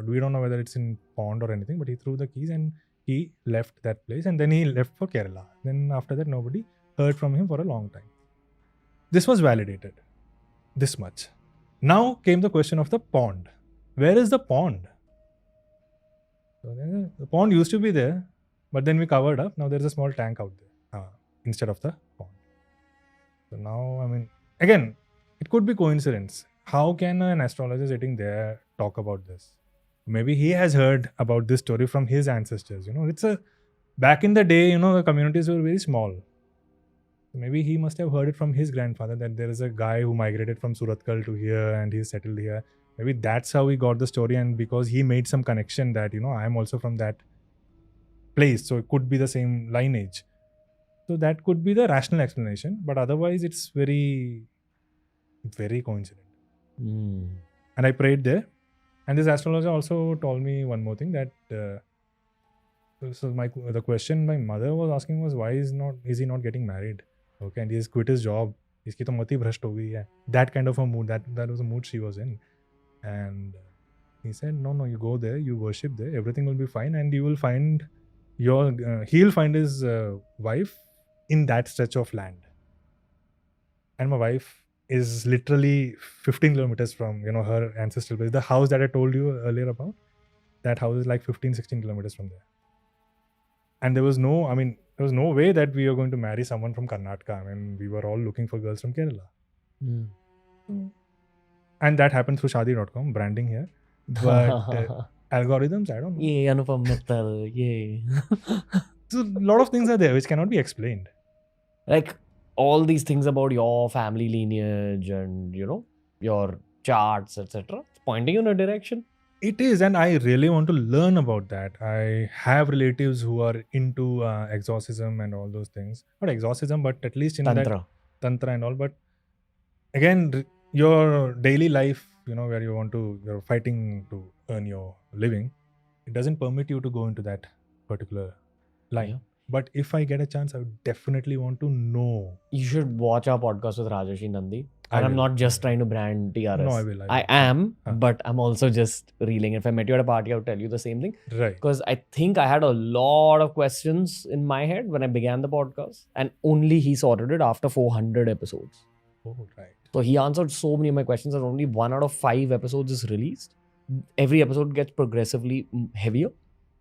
We don't know whether it's in pond or anything, but he threw the keys and he left that place, and then he left for Kerala. Then after that, nobody heard from him for a long time. This was validated. This much. Now came the question of the pond. Where is the pond? So the pond used to be there, but then we covered up. Now there's a small tank out there instead of the pond. So now, again, it could be coincidence. How can an astrologer sitting there talk about this? Maybe he has heard about this story from his ancestors. Back in the day, the communities were very small. Maybe he must have heard it from his grandfather that there is a guy who migrated from Surathkal to here and he's settled here. Maybe that's how he got the story, and because he made some connection that, I'm also from that place. So it could be the same lineage. So that could be the rational explanation. But otherwise, it's very, very coincident. And I prayed there. And this astrologer also told me one more thing, that the question my mother was asking was, why is he not getting married? Okay, and he has quit his job. Iski to mati bhrasht ho gayi hai. That kind of a mood. That was a mood she was in. And he said, no, you go there, you worship there, everything will be fine, and you will find he'll find his wife in that stretch of land. And my wife is literally 15 kilometers from her ancestral place. The house that I told you earlier about, that house is like 15-16 kilometers from there. And there was no way that we were going to marry someone from Karnataka. We were all looking for girls from Kerala. And that happened through Shadi.com, branding here. But algorithms, I don't know. Yeah, Anupam Mittal, yeah. So a lot of things are there which cannot be explained. Like all these things about your family lineage and, your charts, etc. It's pointing in a direction. It is, and I really want to learn about that. I have relatives who are into exorcism and all those things. Not exorcism, but at least in that Tantra and all. But again, your daily life, where you're fighting to earn your living, it doesn't permit you to go into that particular line. Yeah. But if I get a chance, I would definitely want to know. You should watch our podcast with Rajeshi Nandi. And I'm not just trying to brand TRS. No, I will. I am, but I'm also just reeling. If I met you at a party, I would tell you the same thing. Right. Because I think I had a lot of questions in my head when I began the podcast. And only he sorted it after 400 episodes. Oh, right. So he answered so many of my questions, and only 1 out of 5 episodes is released. Every episode gets progressively heavier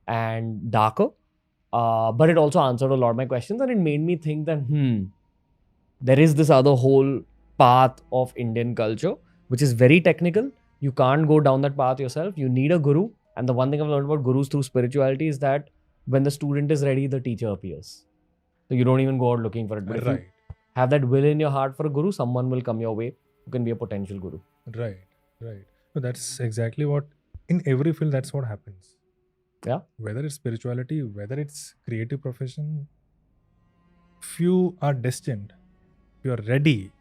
and darker. But it also answered a lot of my questions, and it made me think that, there is this other whole path of Indian culture, which is very technical. You can't go down that path yourself. You need a guru. And the one thing I've learned about gurus through spirituality is that when the student is ready, the teacher appears. So you don't even go out looking for it. But if you have that will in your heart for a guru, someone will come your way who can be a potential guru. Right. So that's exactly what, in every field, that's what happens. Yeah. Whether it's spirituality, whether it's creative profession, few are destined. If you're ready.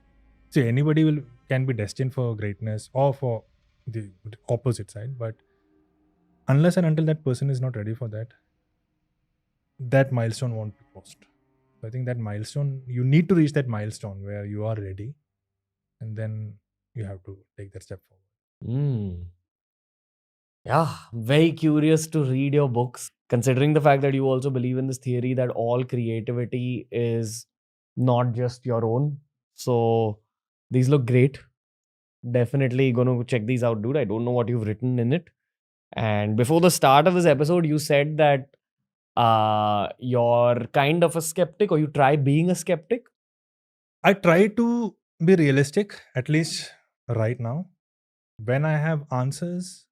See, anybody can be destined for greatness or for the opposite side. But unless and until that person is not ready for that, that milestone won't be crossed. So I think that milestone, you need to reach that milestone where you are ready, and then you have to take that step forward. Mm. Yeah, very curious to read your books, considering the fact that you also believe in this theory that all creativity is not just your own. So these look great. Definitely gonna check these out, dude. I don't know what you've written in it. And before the start of this episode, you said that you're kind of a skeptic, or you try being a skeptic. I try to be realistic, at least right now. When I have answers,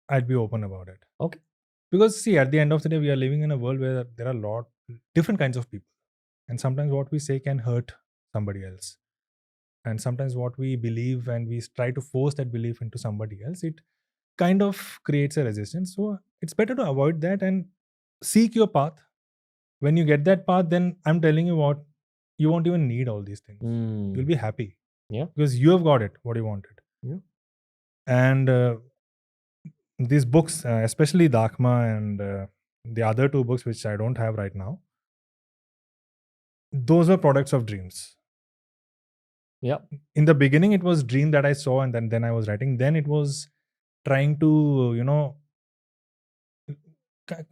I'd be open about it. Okay. Because see, at the end of the day, we are living in a world where there are a lot different kinds of people, and sometimes what we say can hurt somebody else, and sometimes what we believe and we try to force that belief into somebody else, it kind of creates a resistance. So it's better to avoid that and seek your path. When you get that path, then I'm telling you what, you won't even need all these things. You'll be happy. Yeah. Because you have got it, what you wanted. Yeah. And these books, especially Dakma and the other two books, which I don't have right now, those were products of dreams. Yeah. In the beginning, it was dream that I saw, and then I was writing. Then it was trying to,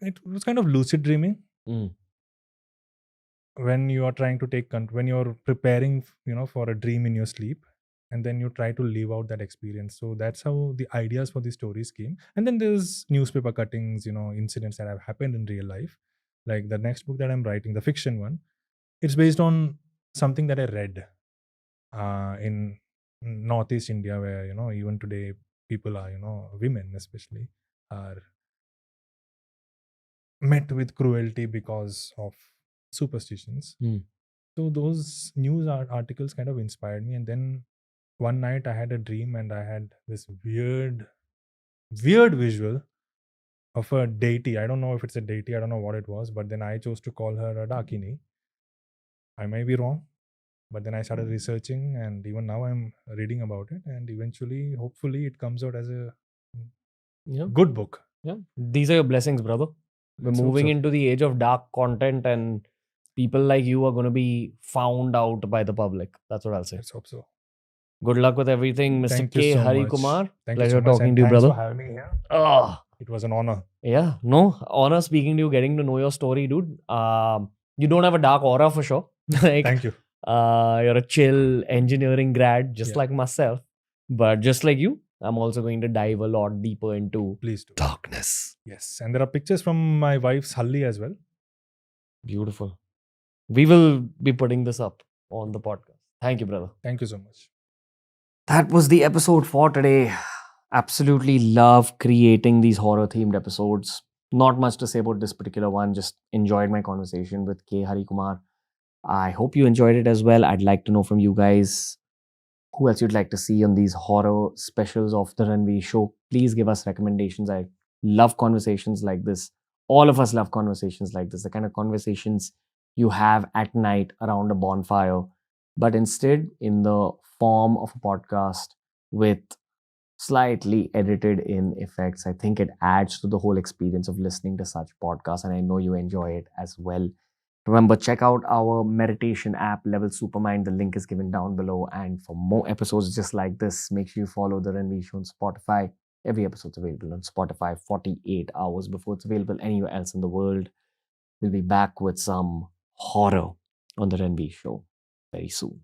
it was kind of lucid dreaming. When you are trying to when you're preparing, for a dream in your sleep, and then you try to live out that experience. So that's how the ideas for the stories came. And then there's newspaper cuttings, incidents that have happened in real life. Like the next book that I'm writing, the fiction one, it's based on something that I read in Northeast India, where, even today people are, women especially, are met with cruelty because of superstitions. So those news articles kind of inspired me. And then one night I had a dream, and I had this weird visual of a deity. I don't know if it's a deity, I don't know what it was, but then I chose to call her a Dakini. I may be wrong, but then I started researching, and even now I'm reading about it, and eventually, hopefully, it comes out as a good book. Yeah. These are your blessings, brother. We're Let's hope moving so. into the age of dark content, and people like you are going to be found out by the public. That's what I'll say. Let's hope so. Good luck with everything, Mr. Thank K. you so Hari much. Kumar. Thank Pleasure you so much, talking and to you, thanks brother. for having me here. It was an honor. Yeah, no, honor speaking to you, getting to know your story, dude. You don't have a dark aura for sure. Like, Thank you. You're a chill engineering grad, just Yeah. like myself. But just like you, I'm also going to dive a lot deeper into Please do. darkness. Yes, and there are pictures from my wife's Halli as well. Beautiful. We will be putting this up on the podcast. Thank you, brother. Thank you so much. That was the episode for today. Absolutely love creating these horror themed episodes. Not much to say about this particular one. Just enjoyed my conversation with K. Hari Kumar. I hope you enjoyed it as well. I'd like to know from you guys who else you'd like to see on these horror specials of the Ranveer show. Please give us recommendations. I love conversations like this. All of us love conversations like this, the kind of conversations you have at night around a bonfire, but instead in the form of a podcast with slightly edited in effects. I think it adds to the whole experience of listening to such podcasts, and I know you enjoy it as well. Remember, check out our meditation app, Level Supermind. The link is given down below. And for more episodes just like this, make sure you follow the Ranveer Show on Spotify. Every episode's available on Spotify 48 hours before it's available anywhere else in the world. We'll be back with some horror on the Ranveer Show very soon.